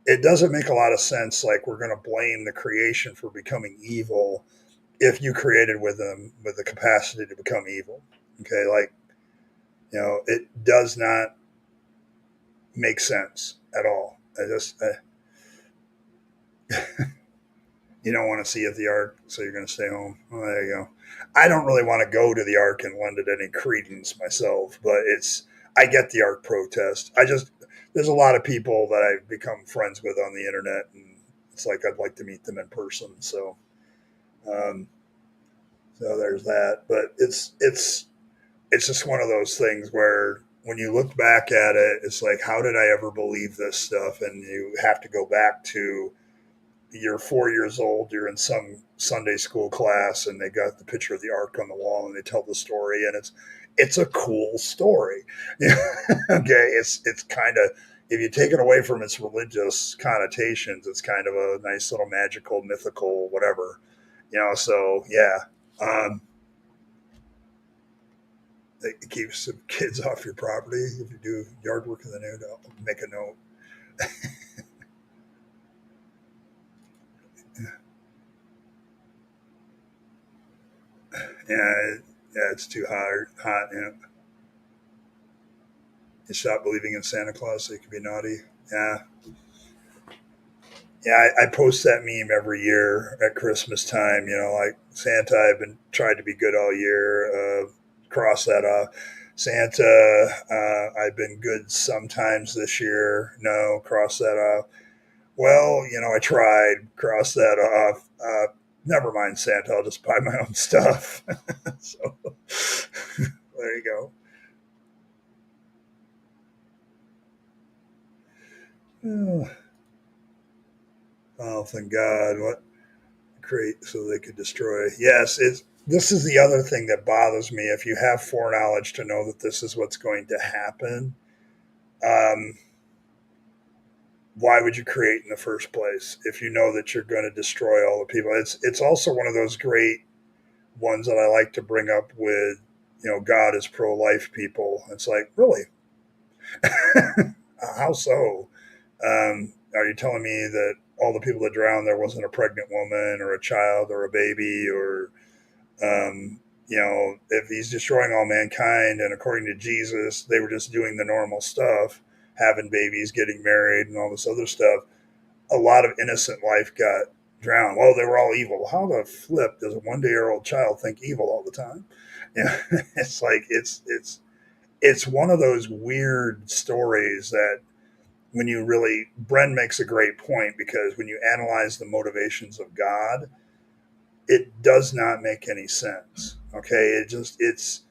it doesn't make a lot of sense. Like we're going to blame the creation for becoming evil if you created with them with the capacity to become evil. Okay, like it does not make sense at all. I just you don't want to see at the Ark, so you're going to stay home. Well, there you go. I don't really want to go to the Ark and lend it any credence myself, but I get the Ark protest. There's a lot of people that I've become friends with on the internet, and it's like I'd like to meet them in person. Um, so there's that. But it's just one of those things where when you look back at it, it's like, how did I ever believe this stuff? And you have to go back to you're 4 years old, you're in some Sunday school class, and they got the picture of the ark on the wall, and they tell the story, and it's a cool story. Okay, it's kind of if you take it away from its religious connotations, it's kind of a nice little magical, mythical, whatever. So yeah, um, it keeps some kids off your property if you do yard work in the nude. I'll make a note. Yeah, yeah, it's too hot. You stop believing in Santa Claus so you can be naughty. Yeah, yeah. I post that meme every year at Christmas time. Like Santa, I've been tried to be good all year. Cross that off. Santa, I've been good sometimes this year. No, cross that off. Well, I tried. Cross that off. Never mind Santa. I'll just buy my own stuff. So there you go. Oh, thank God. What create so they could destroy. Yes, this is the other thing that bothers me. If you have foreknowledge to know that this is what's going to happen, um, why would you create in the first place if you know that you're going to destroy all the people? It's also one of those great ones that I like to bring up with God is pro life people. It's like really, how so? Are you telling me that all the people that drowned there wasn't a pregnant woman or a child or a baby or if he's destroying all mankind and according to Jesus, they were just doing the normal stuff, having babies, getting married, and all this other stuff. A lot of innocent life got drowned. Well, they were all evil. How the flip does a 1 day-old child think evil all the time? Yeah, it's like it's one of those weird stories that when you really Bren makes a great point because when you analyze the motivations of God, it does not make any sense. Okay, it's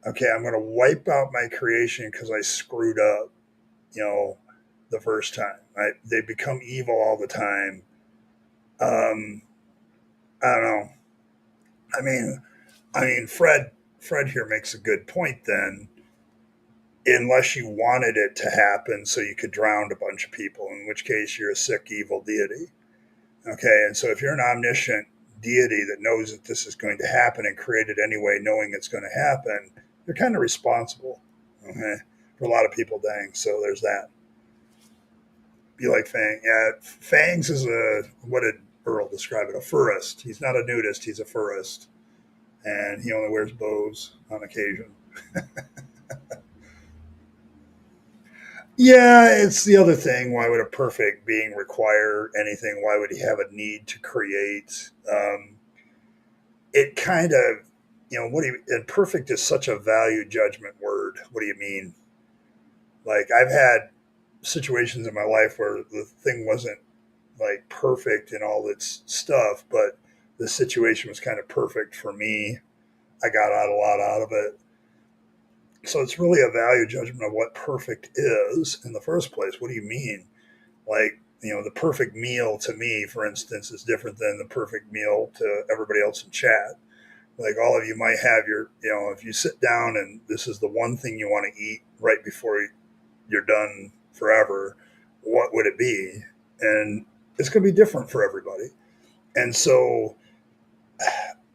okay. I'm going to wipe out my creation because I screwed up. You know, the first time. Right? They become evil all the time. Um, I don't know. I mean, Fred here makes a good point. Then, unless you wanted it to happen so you could drown a bunch of people, in which case you're a sick, evil deity. Okay, and so if you're an omniscient deity that knows that this is going to happen and create it anyway, knowing it's going to happen, you're kind of responsible. Okay, for a lot of people dying. So there's that. Be like Fang. Yeah, Fangs is what did Earl describe it? A furist. He's not a nudist. He's a furist, and he only wears bows on occasion. Yeah, it's the other thing. Why would a perfect being require anything? Why would he have a need to create? It kind of, what do you, and perfect is such a value judgment word. What do you mean? Like, I've had situations in my life where the thing wasn't like perfect in all its stuff, but the situation was kind of perfect for me. I got out a lot out of it. So it's really a value judgment of what perfect is in the first place. What do you mean? Like, the perfect meal to me, for instance, is different than the perfect meal to everybody else in chat. Like, all of you might have your, if you sit down and this is the one thing you want to eat right before you're done forever, what would it be? And it's going to be different for everybody. And so,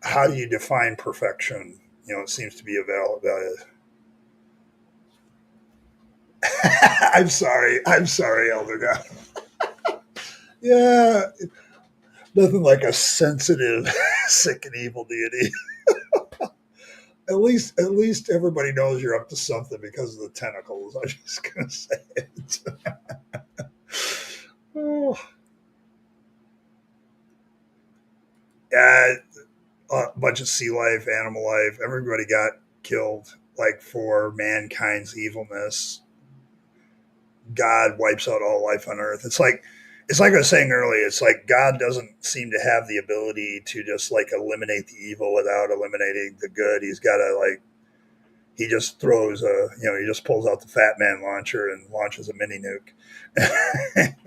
how do you define perfection? It seems to be a valid. I'm sorry, Elder God. Yeah, nothing like a sensitive, sick and evil deity. At least everybody knows you're up to something because of the tentacles. I'm just gonna say it. Oh, yeah, a bunch of sea life, animal life. Everybody got killed, like for mankind's evilness. God wipes out all life on Earth. It's like I was saying earlier. It's like God doesn't seem to have the ability to just like eliminate the evil without eliminating the good. He's got to like he just throws he just pulls out the Fat Man launcher and launches a mini nuke,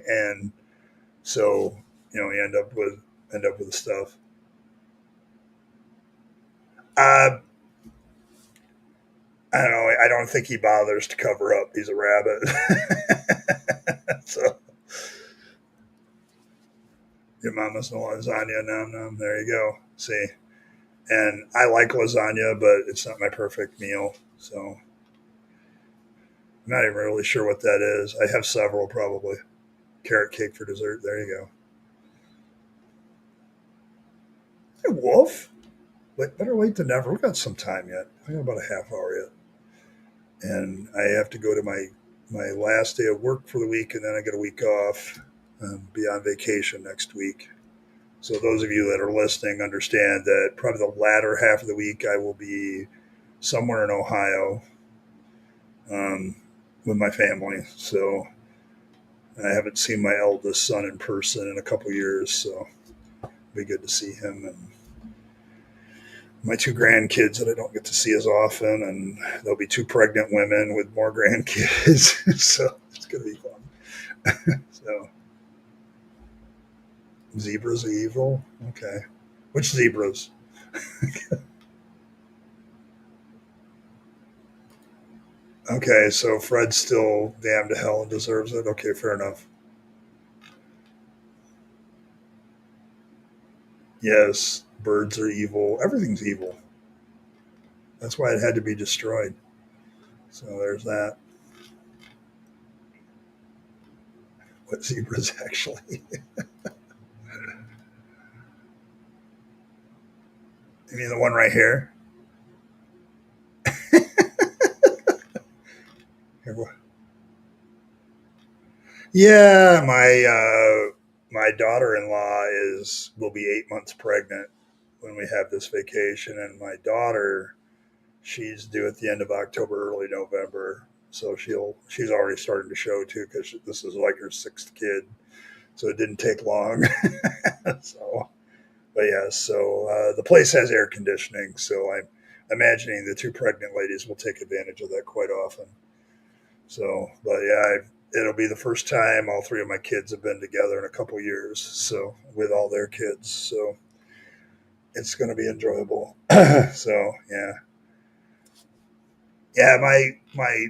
and so you end up with stuff. Uh, I don't know. I don't think he bothers to cover up. He's a rabbit. So your mama's no lasagna. Nom nom. There you go. See, and I like lasagna, but it's not my perfect meal. So I'm not even really sure what that is. I have several probably. Carrot cake for dessert. There you go. Hey, Wolf. But better late than never. We got some time yet. I got about a half hour yet, and I have to go to my last day of work for the week, and then I get a week off and be on vacation next week. So those of you that are listening understand that probably the latter half of the week I will be somewhere in Ohio um, with my family. So I haven't seen my eldest son in person in a couple years, so it'll be good to see him and my two grandkids that I don't get to see as often, and there'll be two pregnant women with more grandkids, so it's gonna be fun. So zebras are evil. Okay, which zebras? Okay, so Fred's still damned to hell and deserves it. Okay, fair enough. Yes, birds are evil. Everything's evil. That's why it had to be destroyed. So there's that. What zebras actually? You mean the one right here? Yeah, my daughter-in-law is will be 8 months pregnant when we have this vacation, and my daughter, she's due at the end of October, early November. So she's already starting to show too because this is like her sixth kid, so it didn't take long. So, but yeah, so the place has air conditioning, so I'm imagining the two pregnant ladies will take advantage of that quite often. So, but yeah, it'll be the first time all three of my kids have been together in a couple years. So, with all their kids, so it's going to be enjoyable. So yeah, my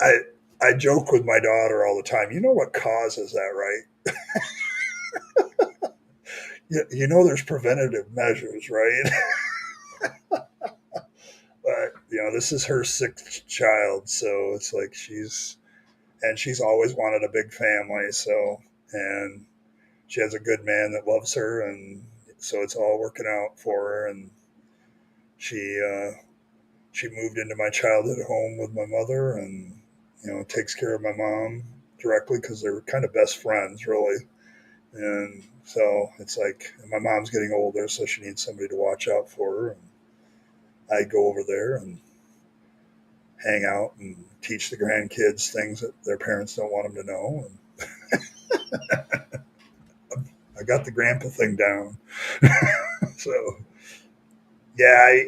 I I joke with my daughter all the time. You know what causes that, right? You know there's preventative measures, right? But this is her sixth child, so it's like she's always wanted a big family, so and she has a good man that loves her, and so it's all working out for her. And she she moved into my childhood home with my mother, and takes care of my mom directly because they're kind of best friends, really. And so it's like my mom's getting older, so she needs somebody to watch out for her. And I go over there and hang out and teach the grandkids things that their parents don't want them to know. And I got the grandpa thing down. So yeah,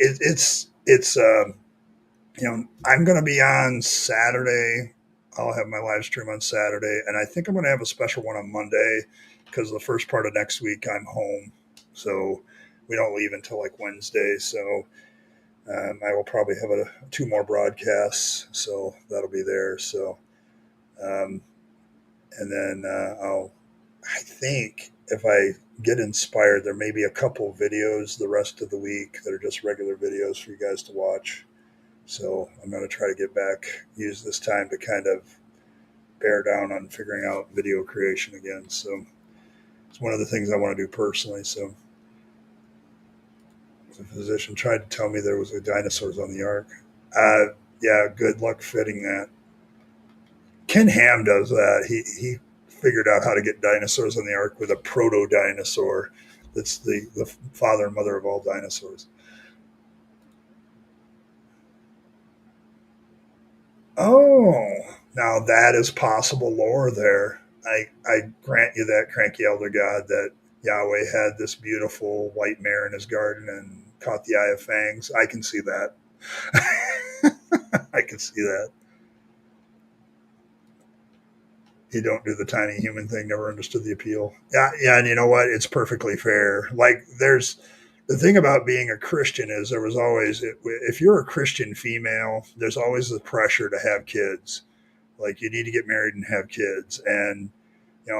I'm going to be on Saturday. I'll have my live stream on Saturday, and I think I'm going to have a special one on Monday because the first part of next week I'm home, so we don't leave until like Wednesday. So I will probably have two more broadcasts, so that'll be there. So um, and then I think if I get inspired, there may be a couple videos the rest of the week that are just regular videos for you guys to watch. So I'm going to try to get back, use this time to kind of bear down on figuring out video creation again. So it's one of the things I want to do personally. So the physician tried to tell me there was dinosaurs on the ark. Yeah, good luck fitting that. Ken Ham does that. He figured out how to get dinosaurs on the ark with a proto dinosaur. That's the father and mother of all dinosaurs. Oh, now that is possible lore there. I grant you that, cranky elder god, that Yahweh had this beautiful white mare in his garden and caught the eye of fangs. I can see that. I can see that. You don't do the tiny human thing, never understood the appeal. Yeah, and you know what? It's perfectly fair. Like, there's the thing about being a Christian is there was always, if you're a Christian female, there's always the pressure to have kids. Like, you need to get married and have kids. And,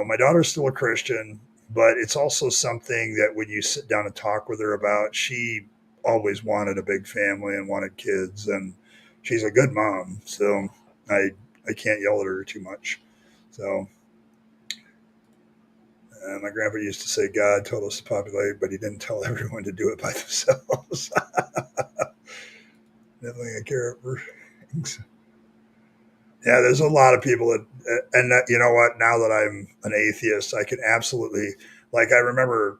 my daughter's still a Christian, but it's also something that when you sit down and talk with her about, she always wanted a big family and wanted kids. And she's a good mom. So I can't yell at her too much. So my grandpa used to say God told us to populate, but he didn't tell everyone to do it by themselves. Definitely a carrot for things. Yeah, there's a lot of people and that, you know what? Now that I'm an atheist, I can absolutely, like, I remember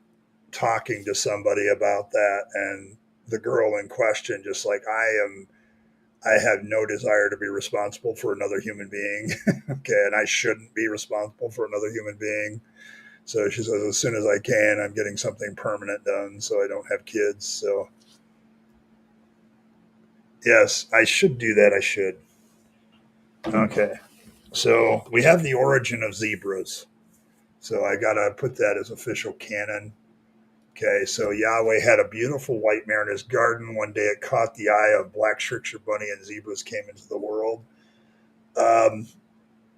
talking to somebody about that, and the girl in question, just like I have no desire to be responsible for another human being. Okay, and I shouldn't be responsible for another human being. So she says, as soon as I can, I'm getting something permanent done so I don't have kids. So, yes, I should do that. I should. Okay. So, we have the origin of zebras. So, I got to put that as official canon. Okay. So, Yahweh had a beautiful white mare in his garden. One day it caught the eye of black Shropshire bunny, and zebras came into the world. Um,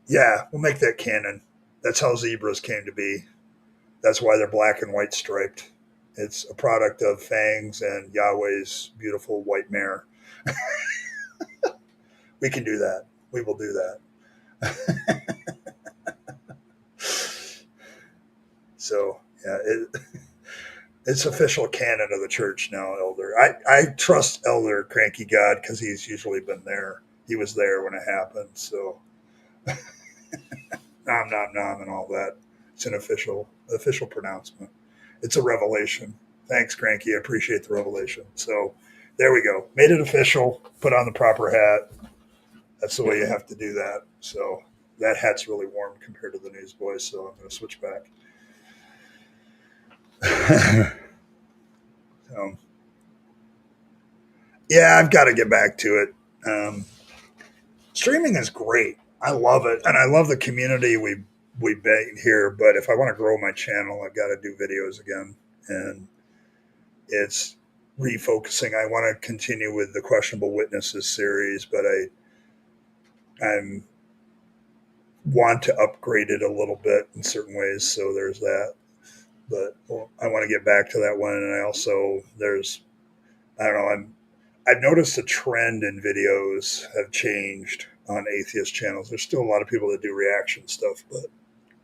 yeah, we'll make that canon. That's how zebras came to be. That's why they're black and white striped. It's a product of fangs and Yahweh's beautiful white mare. We can do that. We will do that. So, yeah, it's official canon of the church now, Elder. I trust Elder Cranky God because he's usually been there. He was there when it happened. So, nom, nom, nom, and all that. It's an official pronouncement. It's a revelation. Thanks, Cranky. I appreciate the revelation. So, there we go. Made it official. Put on the proper hat. That's the way you have to do that. So that hat's really warm compared to the Newsboys, so I'm going to switch back. So, yeah, I've got to get back to it. Streaming is great. I love it, and I love the community we made here. But if I want to grow my channel, I've got to do videos again. And it's refocusing. I want to continue with the questionable witnesses series, but I'm want to upgrade it a little bit in certain ways. So there's that. But I want to get back to that one. And I also I don't know. I've noticed a trend in videos have changed on atheist channels. There's still a lot of people that do reaction stuff, but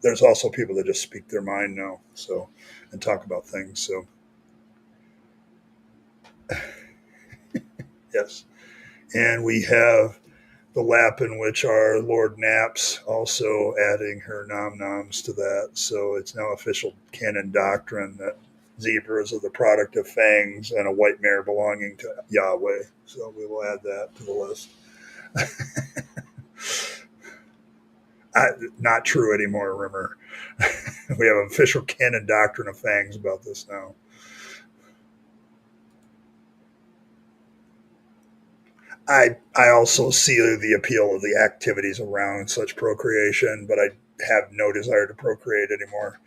there's also people that just speak their mind now. So and talk about things. So yes, and we have the lap in which our Lord naps, also adding her nom noms to that. So it's now official canon doctrine that zebras are the product of fangs and a white mare belonging to Yahweh. So we will add that to the list. Not true anymore, Rimmer. We have official canon doctrine of fangs about this now. I also see the appeal of the activities around such procreation, but I have no desire to procreate anymore.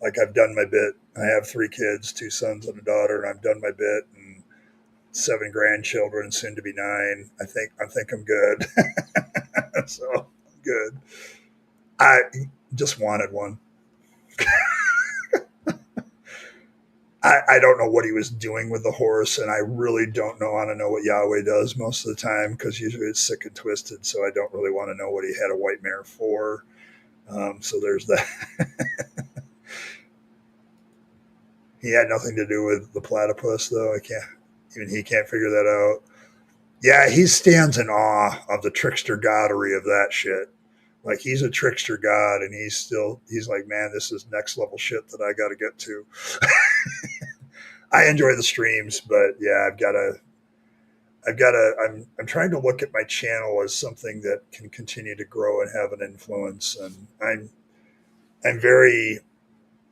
Like I've done my bit. I have 3 kids, 2 sons and a daughter, and I've done my bit. And 7 grandchildren, soon to be 9. I think I'm good. So I'm good. I just wanted one. I don't know what he was doing with the horse, and I really don't want to know what Yahweh does most of the time because usually it's sick and twisted. So I don't really want to know what he had a white mare for. So there's that. He had nothing to do with the platypus, though. Even he can't figure that out. Yeah, he stands in awe of the trickster goddery of that shit. Like he's a trickster god, and he's like, man, this is next level shit that I got to get to. I enjoy the streams, but yeah, I'm trying to look at my channel as something that can continue to grow and have an influence. And I'm very,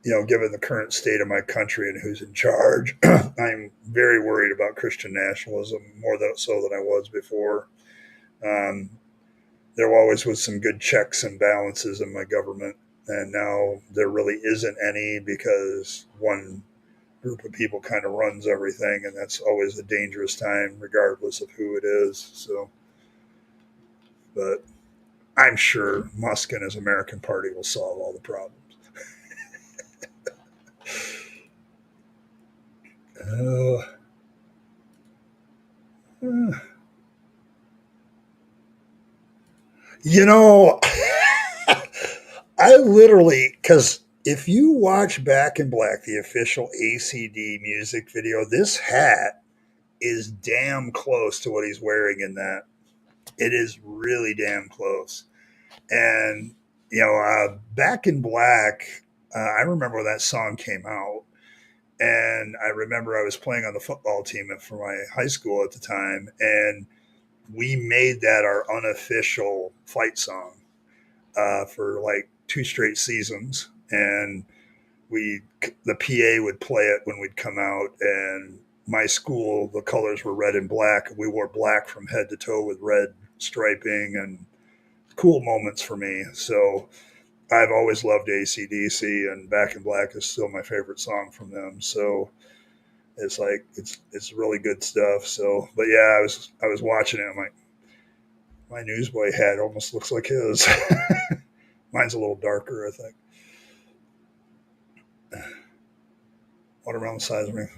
given the current state of my country and who's in charge, I'm very worried about Christian nationalism more so than I was before. There always was some good checks and balances in my government, and now there really isn't any because one group of people kind of runs everything, and that's always a dangerous time, regardless of who it is. So, but I'm sure Musk and his American Party will solve all the problems. Uh, you know, I literally, because if you watch Back in Black, the official ACD music video, this hat is damn close to what he's wearing in that. It is really damn close. And, Back in Black, I remember when that song came out. And I remember I was playing on the football team for my high school at the time. And we made that our unofficial fight song for like 2 straight seasons. And the PA would play it when we'd come out. And my school, the colors were red and black. We wore black from head to toe with red striping and cool moments for me. So I've always loved AC/DC, and Back in Black is still my favorite song from them. So it's like it's really good stuff. So, but yeah, I was watching it. I'm like, my Newsboy hat almost looks like his. Mine's a little darker, I think. Watermelon size ring.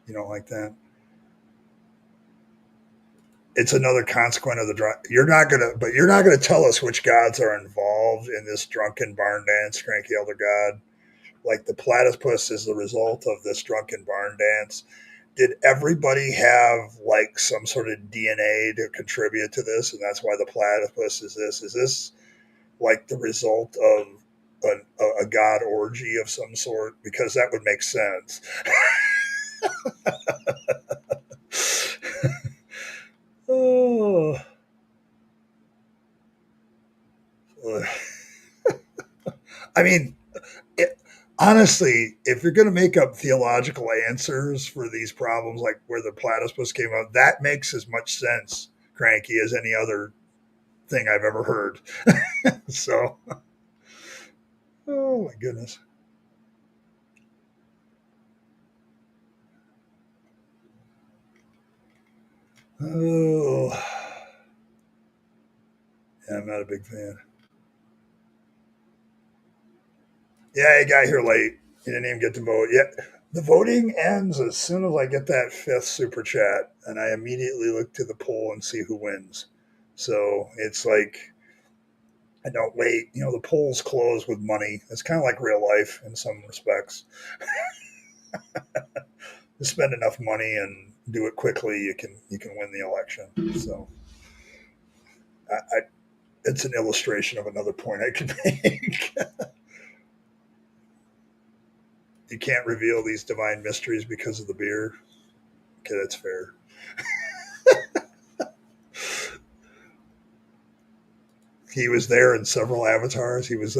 You don't like that? It's another consequence of the drunk. You're not gonna tell us which gods are involved in this drunken barn dance, cranky elder god. Like the platypus is the result of this drunken barn dance. Did everybody have like some sort of DNA to contribute to this, and that's why the platypus is this? Is this like the result of a god orgy of some sort? Because that would make sense. Oh. I mean, honestly, if you're going to make up theological answers for these problems, like where the platypus came out, that makes as much sense, cranky, as any other thing I've ever heard. So, oh my goodness. Oh, yeah, I'm not a big fan. Yeah, I got here late. You didn't even get to vote. Yeah, the voting ends as soon as I get that fifth super chat, and I immediately look to the poll and see who wins. So it's like I don't wait. You know, the polls close with money. It's kind of like real life in some respects. You spend enough money and do it quickly, you can win the election. So I it's an illustration of another point I could make. You can't reveal these divine mysteries because of the beer. Okay, that's fair. He was there in several avatars. He was.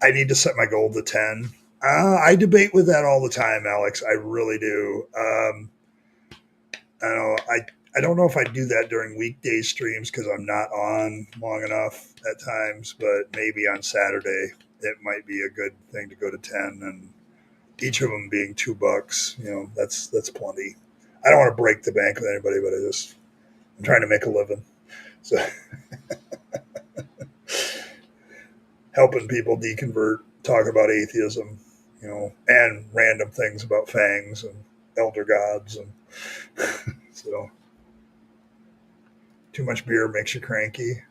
I need to set my goal to 10. I debate with that all the time, Alex. I really do. I don't know. I don't know if I do that during weekday streams because I'm not on long enough at times, but maybe on Saturday it might be a good thing to go to 10, and each of them being $2. You know, that's plenty. I don't want to break the bank with anybody, but I'm trying to make a living. So helping people deconvert, talk about atheism, you know, and random things about fangs and elder gods, and so too much beer makes you cranky.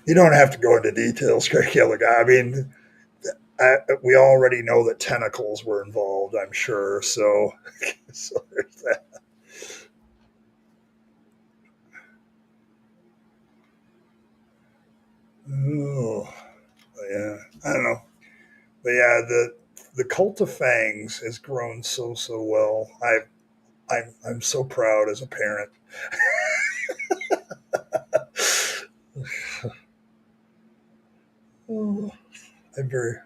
You don't have to go into details, cranky elder god. I mean, we already know that tentacles were involved, I'm sure. So, so there's that. Oh, yeah, I don't know, but yeah, the cult of fangs has grown so well. I'm so proud as a parent. Oh, I'm very.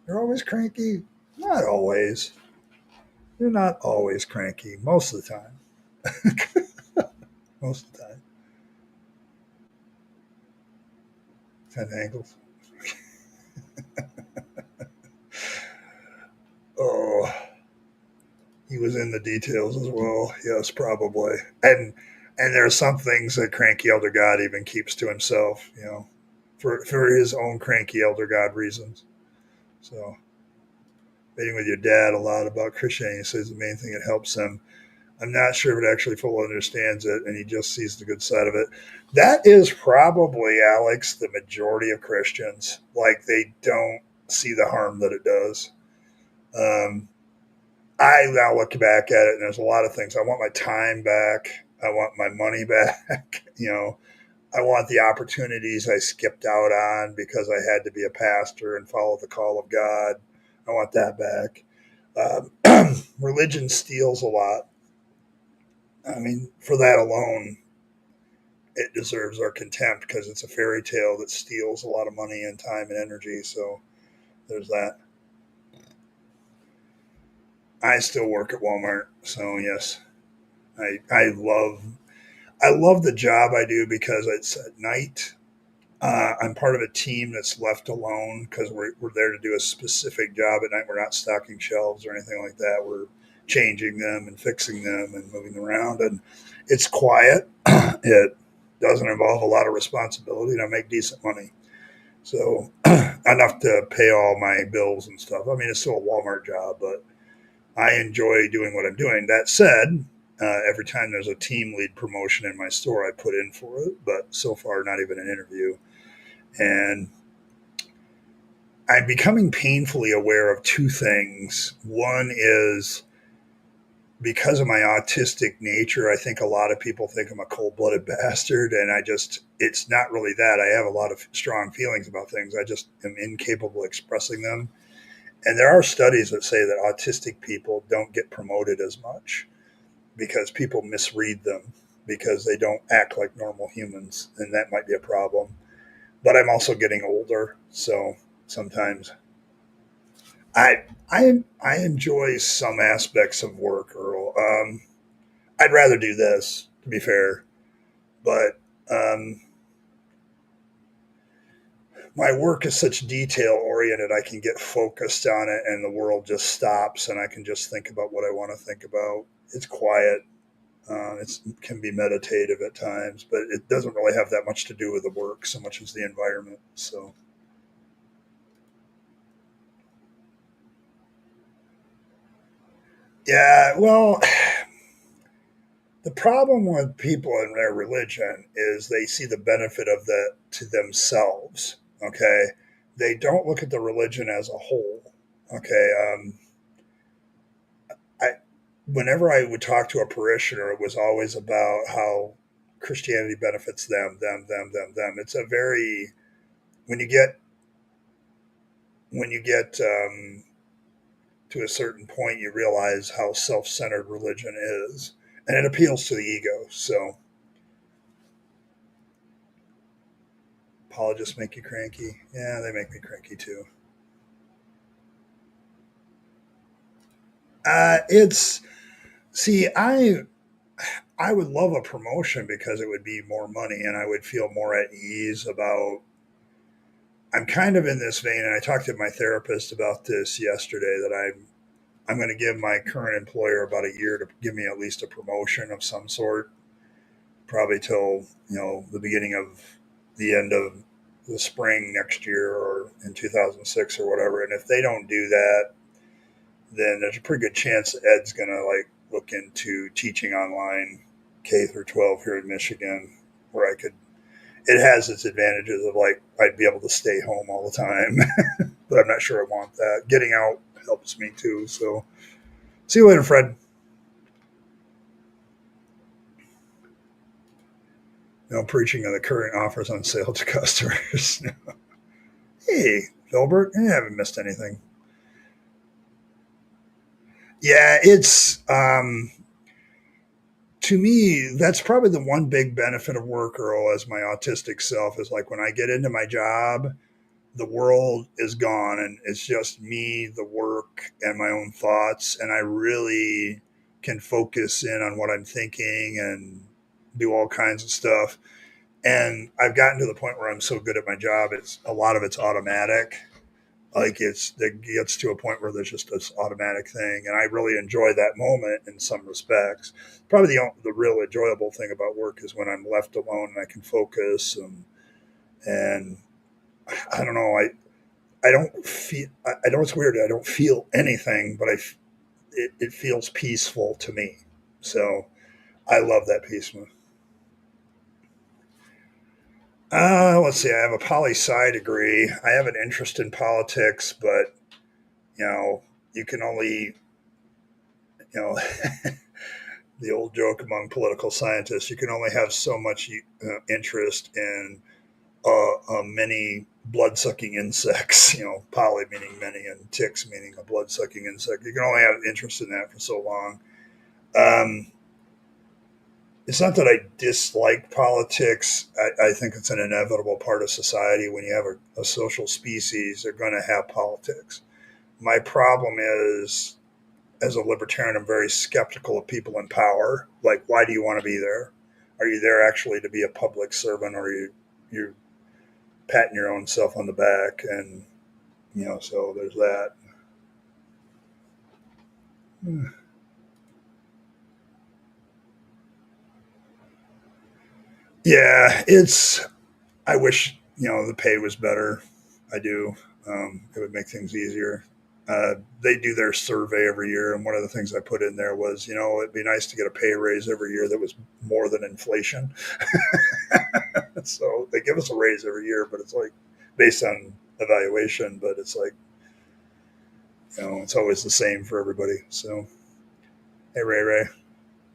You're always cranky. Not always. You're not always cranky. Most of the time. Most of the time. 10 angles. Oh, he was in the details as well. Yes, probably. And there are some things that cranky elder god even keeps to himself. You know, for his own cranky elder god reasons. So, meeting with your dad a lot about Christianity, he says the main thing that helps him. I'm not sure if it actually fully understands it, and he just sees the good side of it. That is probably, Alex, the majority of Christians. Like, they don't see the harm that it does. Um, I now look back at it, and there's a lot of things. I want my time back. I want my money back. You know, I want the opportunities I skipped out on because I had to be a pastor and follow the call of God. I want that back. Religion steals a lot. I mean, for that alone, it deserves our contempt because it's a fairy tale that steals a lot of money and time and energy. So there's that. I still work at Walmart, so yes, I love the job I do because it's at night. I'm part of a team that's left alone because we're there to do a specific job at night. We're not stocking shelves or anything like that. We're changing them and fixing them and moving around, and it's quiet. It doesn't involve a lot of responsibility, and I make decent money. So enough to pay all my bills and stuff. I mean, it's still a Walmart job, but I enjoy doing what I'm doing. That said, every time there's a team lead promotion in my store, I put in for it, but so far, not even an interview. And I'm becoming painfully aware of two things. One is because of my autistic nature, I think a lot of people think I'm a cold blooded bastard. And it's not really that. I have a lot of strong feelings about things. I just am incapable of expressing them. And there are studies that say that autistic people don't get promoted as much because people misread them because they don't act like normal humans. And that might be a problem. But I'm also getting older. So sometimes I enjoy some aspects of work, Earl. I'd rather do this, to be fair, but um, my work is such detail oriented, I can get focused on it and the world just stops and I can just think about what I want to think about. It's quiet. It can be meditative at times, but it doesn't really have that much to do with the work so much as the environment. So, yeah, well, the problem with people in their religion is they see the benefit of that to themselves. Okay. They don't look at the religion as a whole. Okay. I, Whenever I would talk to a parishioner, it was always about how Christianity benefits them. It's a very, when you get, when you get, to a certain point, you realize how self centered religion is. And it appeals to the ego. So, apologists make you cranky. Yeah, they make me cranky too. It's see, I would love a promotion because it would be more money and I would feel more at ease about. I'm kind of in this vein, and I talked to my therapist about this yesterday. That I'm going to give my current employer about a year to give me at least a promotion of some sort, probably till the beginning of the end of the spring next year or in 2006 or whatever. And if they don't do that, then there's a pretty good chance Ed's going to like look into teaching online K through 12 here in Michigan, where I could. It has its advantages of like I'd be able to stay home all the time, but I'm not sure I want that. Getting out helps me too. So see you later, Fred. Preaching of the current offers on sale to customers. Hey, Filbert, I haven't missed anything. Yeah, it's to me, that's probably the one big benefit of work, Earl, as my autistic self is like when I get into my job, the world is gone and it's just me, the work, and my own thoughts. And I really can focus in on what I'm thinking and do all kinds of stuff. And I've gotten to the point where I'm so good at my job, it's a lot of it's automatic. Like it gets to a point where there's just this automatic thing, and I really enjoy that moment in some respects. Probably the real enjoyable thing about work is when I'm left alone and I can focus and I don't know. I don't feel. I know it's weird. I don't feel anything, but it feels peaceful to me. So I love that peace. Let's see. I have a poli sci degree. I have an interest in politics, but you know, you can only you know the old joke among political scientists. You can only have so much interest in many blood sucking insects. Poly meaning many and ticks meaning a blood sucking insect. You can only have interest in that for so long. Um, it's not that I dislike politics. I think it's an inevitable part of society. When you have a social species, they're going to have politics. My problem is, as a libertarian, I'm very skeptical of people in power. Like, why do you want to be there? Are you there actually to be a public servant, or are you patting your own self on the back? And so there's that. Yeah, it's. I wish the pay was better. I do. It would make things easier. They do their survey every year, and one of the things I put in there was, it'd be nice to get a pay raise every year that was more than inflation. So they give us a raise every year, but it's like based on evaluation. But it's like it's always the same for everybody. So hey, Ray,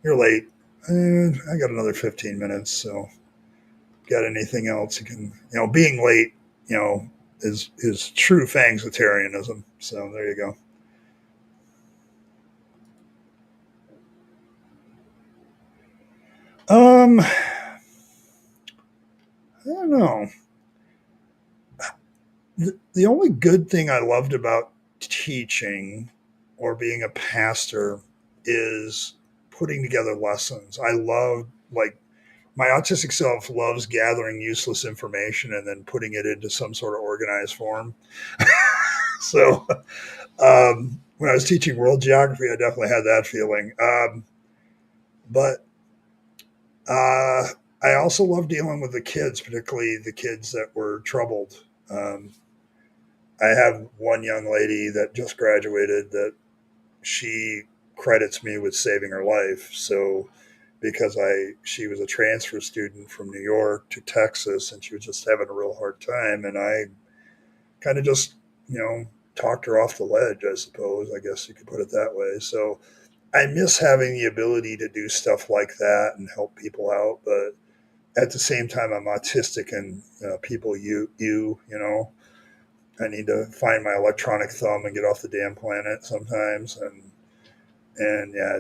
you're late. I got another 15 minutes. So got anything else? You can being late. Is true Fangitarianism. So there you go. I don't know. The only good thing I loved about teaching or being a pastor is putting together lessons. I love like my autistic self loves gathering useless information and then putting it into some sort of organized form. So when I was teaching world geography, I definitely had that feeling. But I also love dealing with the kids, particularly the kids that were troubled. Um, I have one young lady that just graduated that she credits me with saving her life. So because she was a transfer student from New York to Texas and she was just having a real hard time, and I kind of just, talked her off the ledge, I suppose. I guess you could put it that way. So I miss having the ability to do stuff like that and help people out, but at the same time, I'm autistic, and people, I need to find my electronic thumb and get off the damn planet sometimes, and yeah,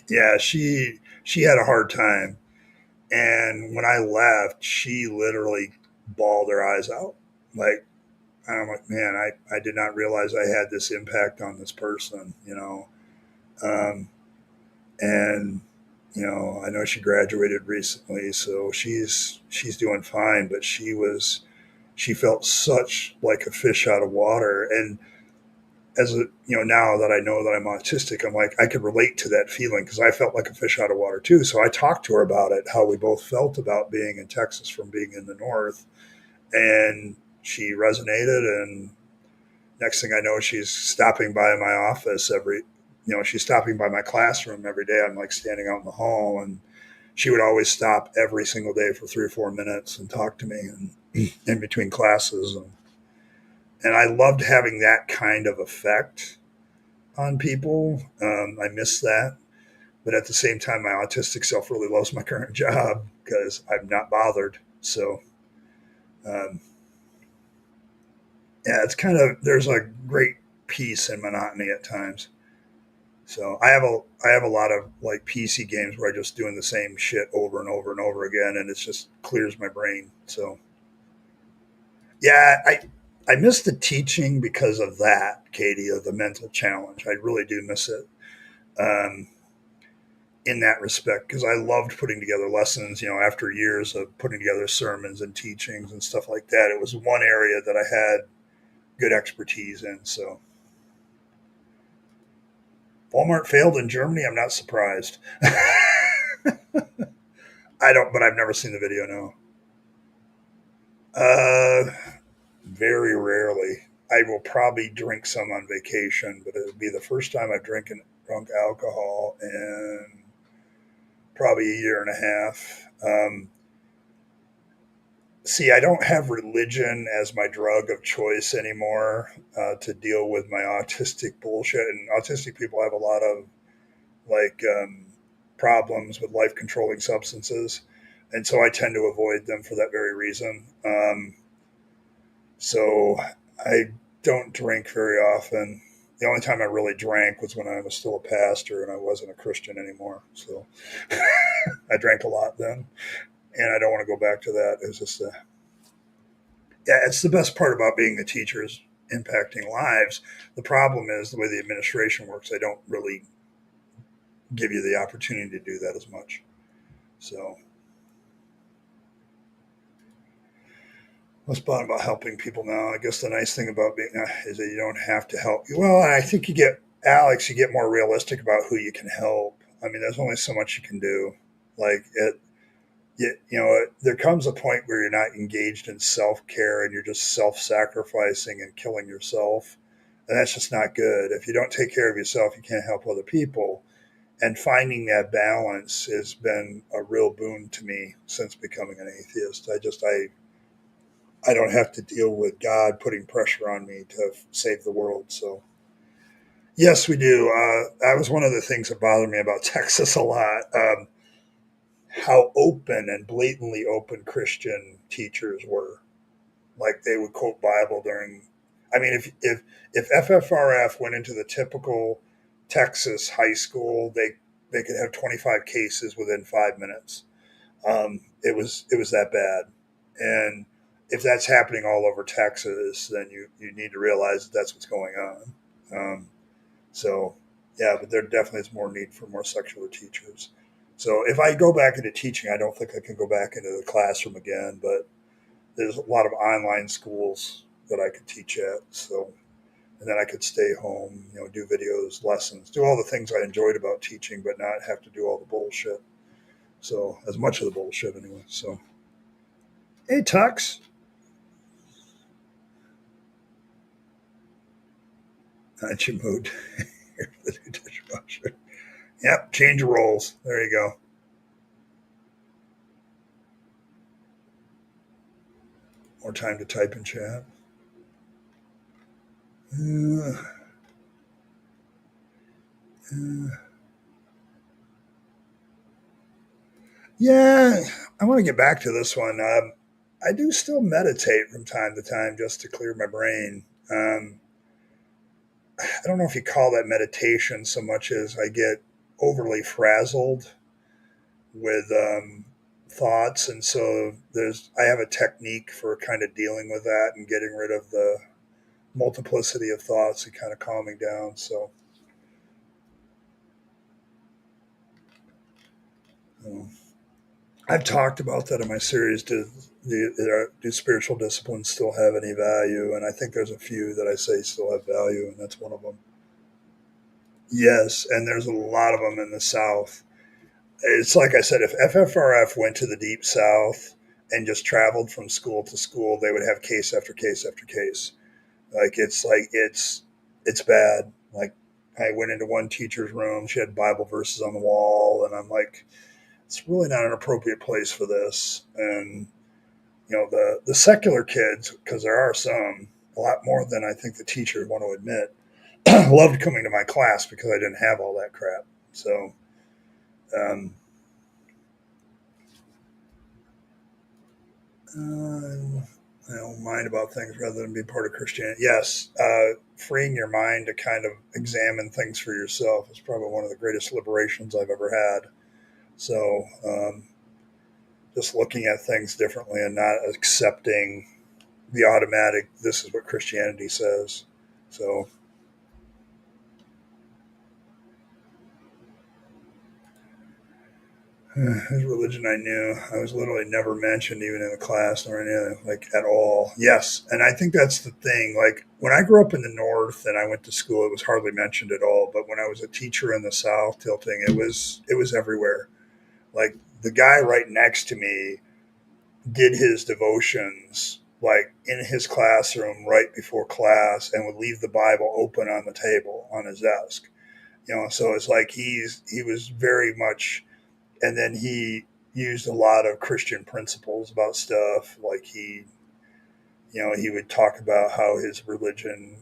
yeah, she had a hard time, and when I left, she literally bawled her eyes out, like. I'm like, man, I did not realize I had this impact on this person, um, and I know she graduated recently, so she's doing fine, but she felt such like a fish out of water. And as a now that I know that I'm autistic, I'm like, I could relate to that feeling because I felt like a fish out of water too. So I talked to her about it, how we both felt about being in Texas from being in the north, and she resonated. And next thing I know, she's stopping by my office she's stopping by my classroom every day. I'm like standing out in the hall, and she would always stop every single day for 3 or 4 minutes and talk to me and in between classes. And I loved having that kind of effect on people. I miss that. But at the same time, my autistic self really loves my current job because I'm not bothered. So, um, yeah, it's kind of, there's a great peace and monotony at times. So I have a lot of like PC games where I just doing the same shit over and over and over again, and it just clears my brain. So yeah, I miss the teaching because of that, Katie, of the mental challenge. I really do miss it um, in that respect because I loved putting together lessons. After years of putting together sermons and teachings and stuff like that, it was one area that I had good expertise in. So Walmart failed in Germany. I'm not surprised. I don't, but I've never seen the video. No. Uh, Very rarely. I will probably drink some on vacation, but it would be the first time I've drunk alcohol in probably a year and a half. See, I don't have religion as my drug of choice anymore to deal with my autistic bullshit. And autistic people have a lot of like problems with life controlling substances. And so I tend to avoid them for that very reason. So I don't drink very often. The only time I really drank was when I was still a pastor and I wasn't a Christian anymore. So I drank a lot then, and I don't want to go back to that. It's just yeah, it's the best part about being a teacher is impacting lives. The problem is the way the administration works. They don't really give you the opportunity to do that as much. So what's fun about helping people now? I guess the nice thing about being is that you don't have to help. Well, I think you get Alex. You get more realistic about who you can help. I mean, there's only so much you can do. Like there comes a point where you're not engaged in self care and you're just self sacrificing and killing yourself, and that's just not good. If you don't take care of yourself, you can't help other people. And finding that balance has been a real boon to me since becoming an atheist. I don't have to deal with God putting pressure on me to save the world. So, yes, we do. That was one of the things that bothered me about Texas a lot. How open and blatantly open Christian teachers were. Like they would quote Bible during. I mean, if FFRF went into the typical Texas high school, they could have 25 cases within 5 minutes. It was that bad, and if that's happening all over Texas, then you need to realize that that's what's going on. So yeah, but there definitely is more need for more secular teachers. So if I go back into teaching, I don't think I can go back into the classroom again, but there's a lot of online schools that I could teach at. So, and then I could stay home, do videos, lessons, do all the things I enjoyed about teaching, but not have to do all the bullshit. So, as much of the bullshit anyway. So, hey, Tux. Not your mood. Here's the new dishwasher. Yep, change of roles. There you go. More time to type in chat. Uh, uh, yeah, I want to get back to this one. I do still meditate from time to time just to clear my brain. I don't know if you call that meditation so much as I get overly frazzled with thoughts, and so I have a technique for kind of dealing with that and getting rid of the multiplicity of thoughts and kind of calming down. So, um, I've talked about that in my series. Do spiritual disciplines still have any value? And I think there's a few that I say still have value, and that's one of them. Yes, and there's a lot of them in the South. It's like I said, if FFRF went to the deep South and just traveled from school to school, they would have case after case after case. It's bad. Like I went into one teacher's room, she had Bible verses on the wall, and I'm like, it's really not an appropriate place for this. And the secular kids, because there are some, a lot more than I think the teachers want to admit, loved coming to my class because I didn't have all that crap. So um, I don't mind about things rather than be part of Christianity. Yes, freeing your mind to kind of examine things for yourself is probably one of the greatest liberations I've ever had. So just looking at things differently and not accepting the automatic, this is what Christianity says. So his religion I knew. I was literally never mentioned even in the class or anything, like at all. Yes, and I think that's the thing. Like when I grew up in the North and I went to school, it was hardly mentioned at all. But when I was a teacher in the South, tilting, it was everywhere. Like the guy right next to me did his devotions like in his classroom right before class and would leave the Bible open on the table on his desk. So it's like he was very much, and then he used a lot of Christian principles about stuff. Like he would talk about how his religion,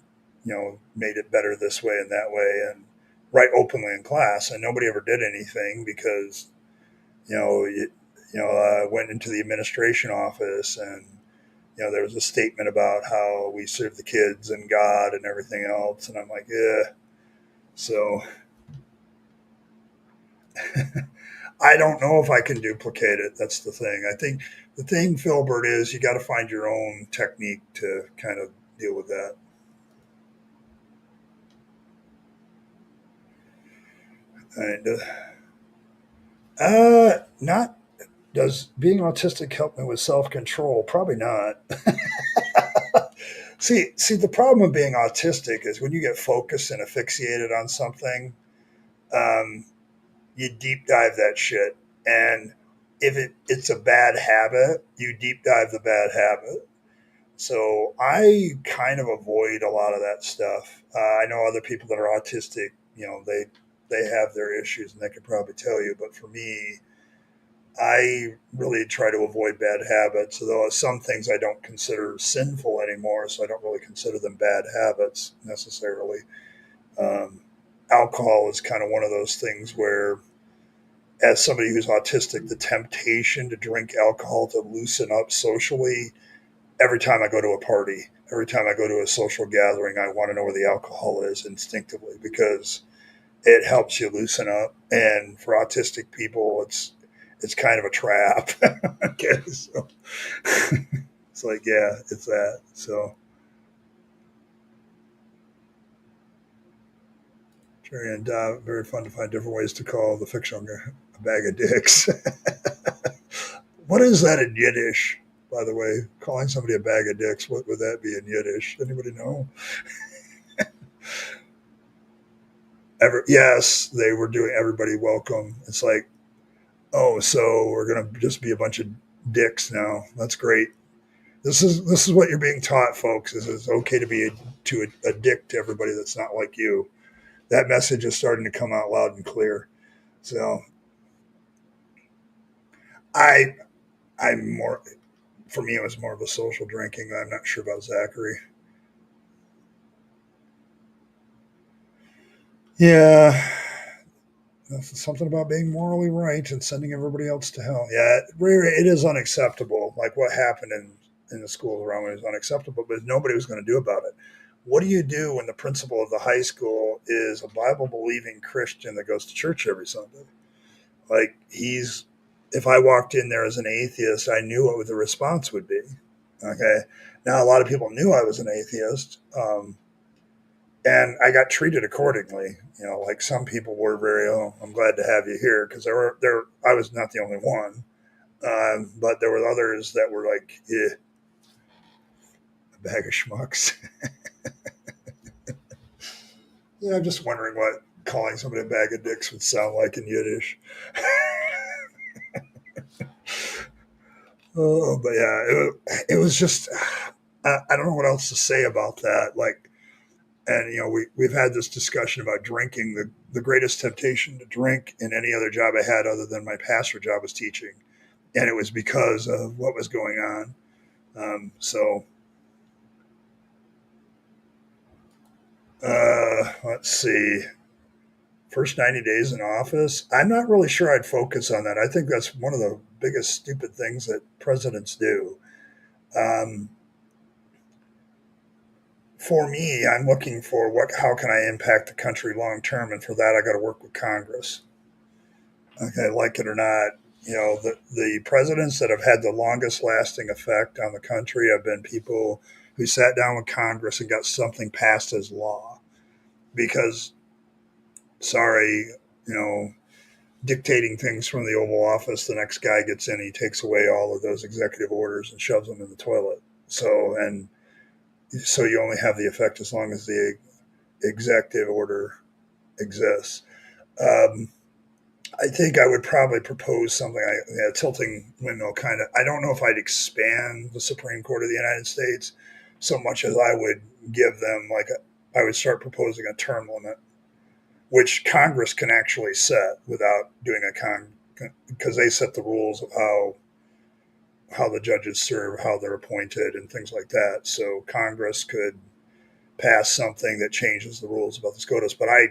made it better this way and that way, and right openly in class, and nobody ever did anything because, went into the administration office and, there was a statement about how we serve the kids and God and everything else. And I'm like, yeah. So I don't know if I can duplicate it. That's the thing. I think the thing, Philbert, is you got to find your own technique to kind of deal with that. And not does being autistic help me with self control? Probably not. See, the problem with being autistic is when you get focused and asphyxiated on something, um, you deep dive that shit, and if it's a bad habit, you deep dive the bad habit. So I kind of avoid a lot of that stuff. I know other people that are autistic, they have their issues and they could probably tell you. But for me, I really try to avoid bad habits. Although some things I don't consider sinful anymore, so I don't really consider them bad habits necessarily. Um, Alcohol is kind of one of those things where, as somebody who's autistic, the temptation to drink alcohol to loosen up socially, every time I go to a party, every time I go to a social gathering, I want to know where the alcohol is instinctively because it helps you loosen up. And for autistic people, it's kind of a trap. Okay, so it's like, yeah, it's that. So Jerry and very fun to find different ways to call the fictional A bag of dicks. What is that in Yiddish, by the way? Calling somebody a bag of dicks, what would that be in Yiddish? Anybody know? Yes, they were doing everybody welcome. It's like, oh, so we're going to just be a bunch of dicks now. That's great. This is what you're being taught, folks. Is it's okay to be a dick to everybody that's not like you. That message is starting to come out loud and clear. So I I'm more for me it was more of a social drinking. I'm not sure about Zachary. Yeah, something about being morally right and sending everybody else to hell. Yeah, it is unacceptable. Like what happened in the schools around me is unacceptable, but nobody was going to do about it. What do you do when the principal of the high school is a Bible believing Christian that goes to church every Sunday? Like if I walked in there as an atheist, I knew what the response would be. Okay. Now, a lot of people knew I was an atheist, and I got treated accordingly. Like some people were very, oh, I'm glad to have you here because I was not the only one. But there were others that were like, a bag of schmucks. Yeah, I'm just wondering what calling somebody a bag of dicks would sound like in Yiddish. Oh, but yeah, it was just, I don't know what else to say about that. Like, and we've had this discussion about drinking. The greatest temptation to drink in any other job I had other than my pastor job was teaching, and it was because of what was going on. So let's see. First 90 days in office, I'm not really sure I'd focus on that. I think that's one of the biggest stupid things that presidents do. Um, for me, I'm looking for how can I impact the country long term, and for that, I got to work with Congress. Okay, like it or not, the presidents that have had the longest lasting effect on the country have been people who sat down with Congress and got something passed as law. Because, sorry, you know, dictating things from the Oval Office, the next guy gets in, he takes away all of those executive orders and shoves them in the toilet. So you only have the effect as long as the executive order exists. Um, I think I would probably propose something, tilting windmill kind of. I don't know if I'd expand the Supreme Court of the United States so much as I would give them, I would start proposing a term limit, which Congress can actually set without doing because they set the rules of how the judges serve, how they're appointed, and things like that. So Congress could pass something that changes the rules about the SCOTUS. But I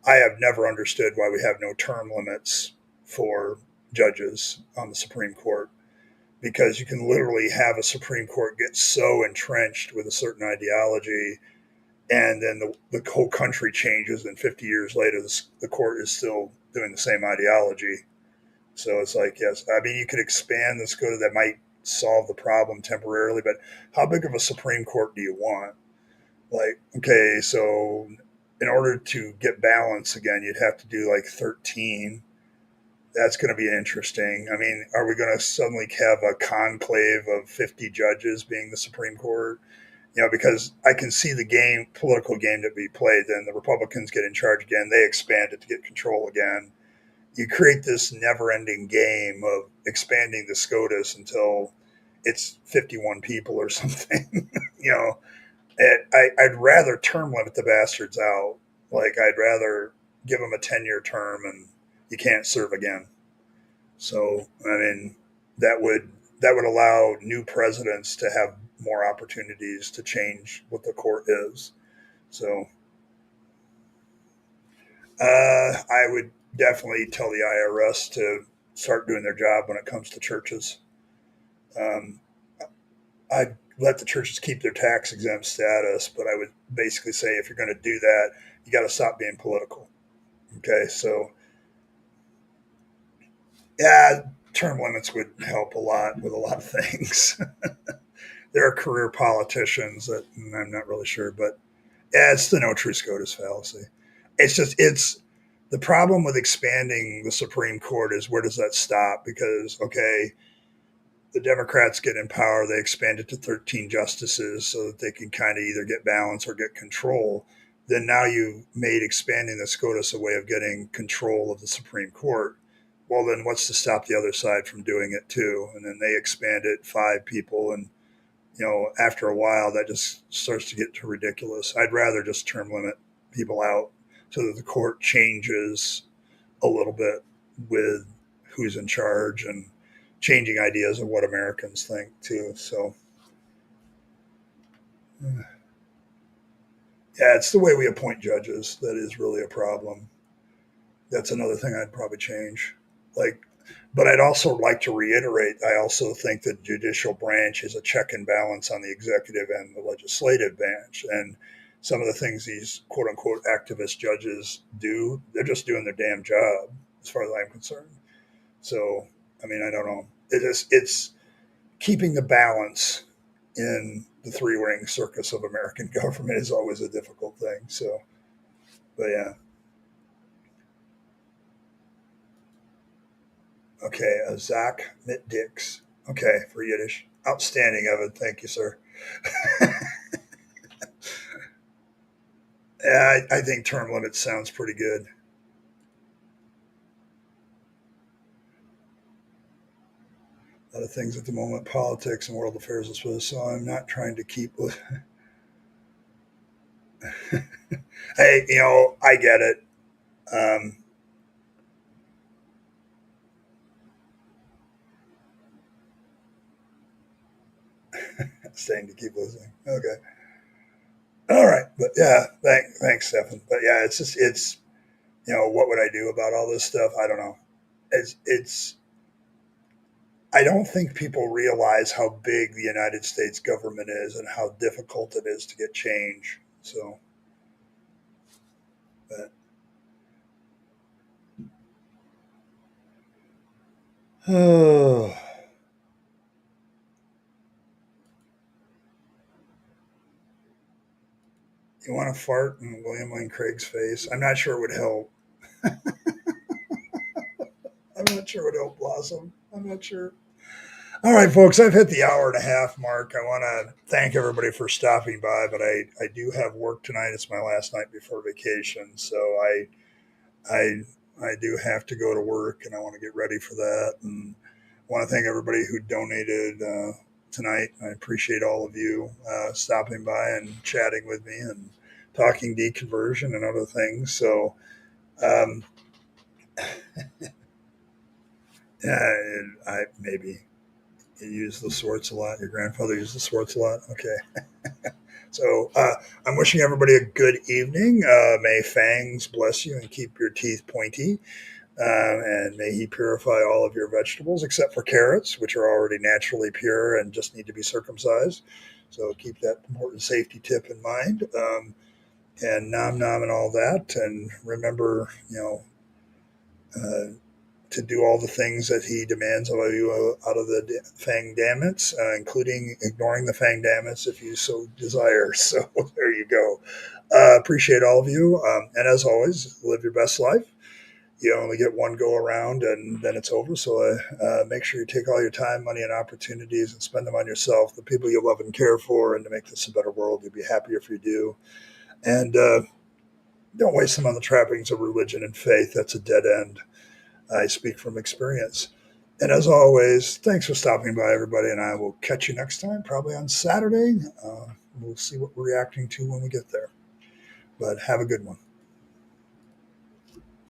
have never understood why we have no term limits for judges on the Supreme Court, because you can literally have a Supreme Court get so entrenched with a certain ideology, and then the whole country changes, and 50 years later, the court is still doing the same ideology. So it's like, yes, I mean, you could expand the SCOTUS, that might solve the problem temporarily, but how big of a Supreme Court do you want? Like, okay, so in order to get balance again, you'd have to do like 13. That's going to be interesting. I mean, are we going to suddenly have a conclave of 50 judges being the Supreme Court? Because I can see the political game that we played. Then the Republicans get in charge again. They expand it to get control again. You create this never-ending game of expanding the SCOTUS until it's 51 people or something. I'd rather term limit the bastards out. Like, I'd rather give them a 10-year term and you can't serve again. So, I mean, that would allow new presidents to have more opportunities to change what the court is. So, I would definitely tell the IRS to start doing their job when it comes to churches. Um, I'd let the churches keep their tax exempt status, but I would basically say if you're going to do that, you got to stop being political. Okay, so yeah, term limits would help a lot with a lot of things. There are career politicians that I'm not really sure, but yeah, it's the no true SCOTUS fallacy. It's The problem with expanding the Supreme Court is, where does that stop? Because, okay, the Democrats get in power, they expand it to 13 justices so that they can kind of either get balance or get control. Then now you've made expanding the SCOTUS a way of getting control of the Supreme Court. Well, then what's to stop the other side from doing it too? And then they expand it 5 people, and after a while that just starts to get too ridiculous. I'd rather just term limit people out so that the court changes a little bit with who's in charge and changing ideas of what Americans think too. So yeah, it's the way we appoint judges that is really a problem. That's another thing I'd probably change. Like, but I'd also like to reiterate, I also think that the judicial branch is a check and balance on the executive and the legislative branch. And some of the things these quote unquote activist judges do, they're just doing their damn job, as far as I'm concerned. So, I mean, I don't know. It's keeping the balance in the three-ring circus of American government is always a difficult thing. So, but yeah. Okay, Zach Mitdix. Okay, for Yiddish. Outstanding, Evan. Thank you, sir. Yeah, I think term limits sounds pretty good. A lot of things at the moment, politics and world affairs, as well. So I'm not trying to keep. Hey, I get it. Um, Staying to keep listening. Okay. All right, but yeah, thanks, Stefan. But yeah, it's what would I do about all this stuff? I don't know. It's I don't think people realize how big the United States government is and how difficult it is to get change. So, but, oh, you want to fart in William Lane Craig's face? I'm not sure it would help. I'm not sure it would help Blossom. I'm not sure. All right, folks, I've hit the hour and a half mark. I want to thank everybody for stopping by, but I do have work tonight. It's my last night before vacation, so I I do have to go to work, and I want to get ready for that. And I want to thank everybody who donated tonight. I appreciate all of you stopping by and chatting with me and talking deconversion and other things. So, um, yeah, I maybe you use the swords a lot. Your grandfather used the swords a lot. Okay. So I'm wishing everybody a good evening. May fangs bless you and keep your teeth pointy. And may he purify all of your vegetables, except for carrots, which are already naturally pure and just need to be circumcised. So keep that important safety tip in mind. And nom nom and all that. And remember, uh, to do all the things that he demands of you out of the Fang Damnits, including ignoring the Fang Damnits if you so desire. So there you go. Appreciate all of you. And as always, live your best life. You only get one go around and then it's over. So make sure you take all your time, money, and opportunities and spend them on yourself, the people you love and care for, and to make this a better world. You'll be happier if you do. And don't waste them on the trappings of religion and faith. That's a dead end. I speak from experience. And as always, thanks for stopping by, everybody. And I will catch you next time, probably on Saturday. We'll see what we're reacting to when we get there. But have a good one.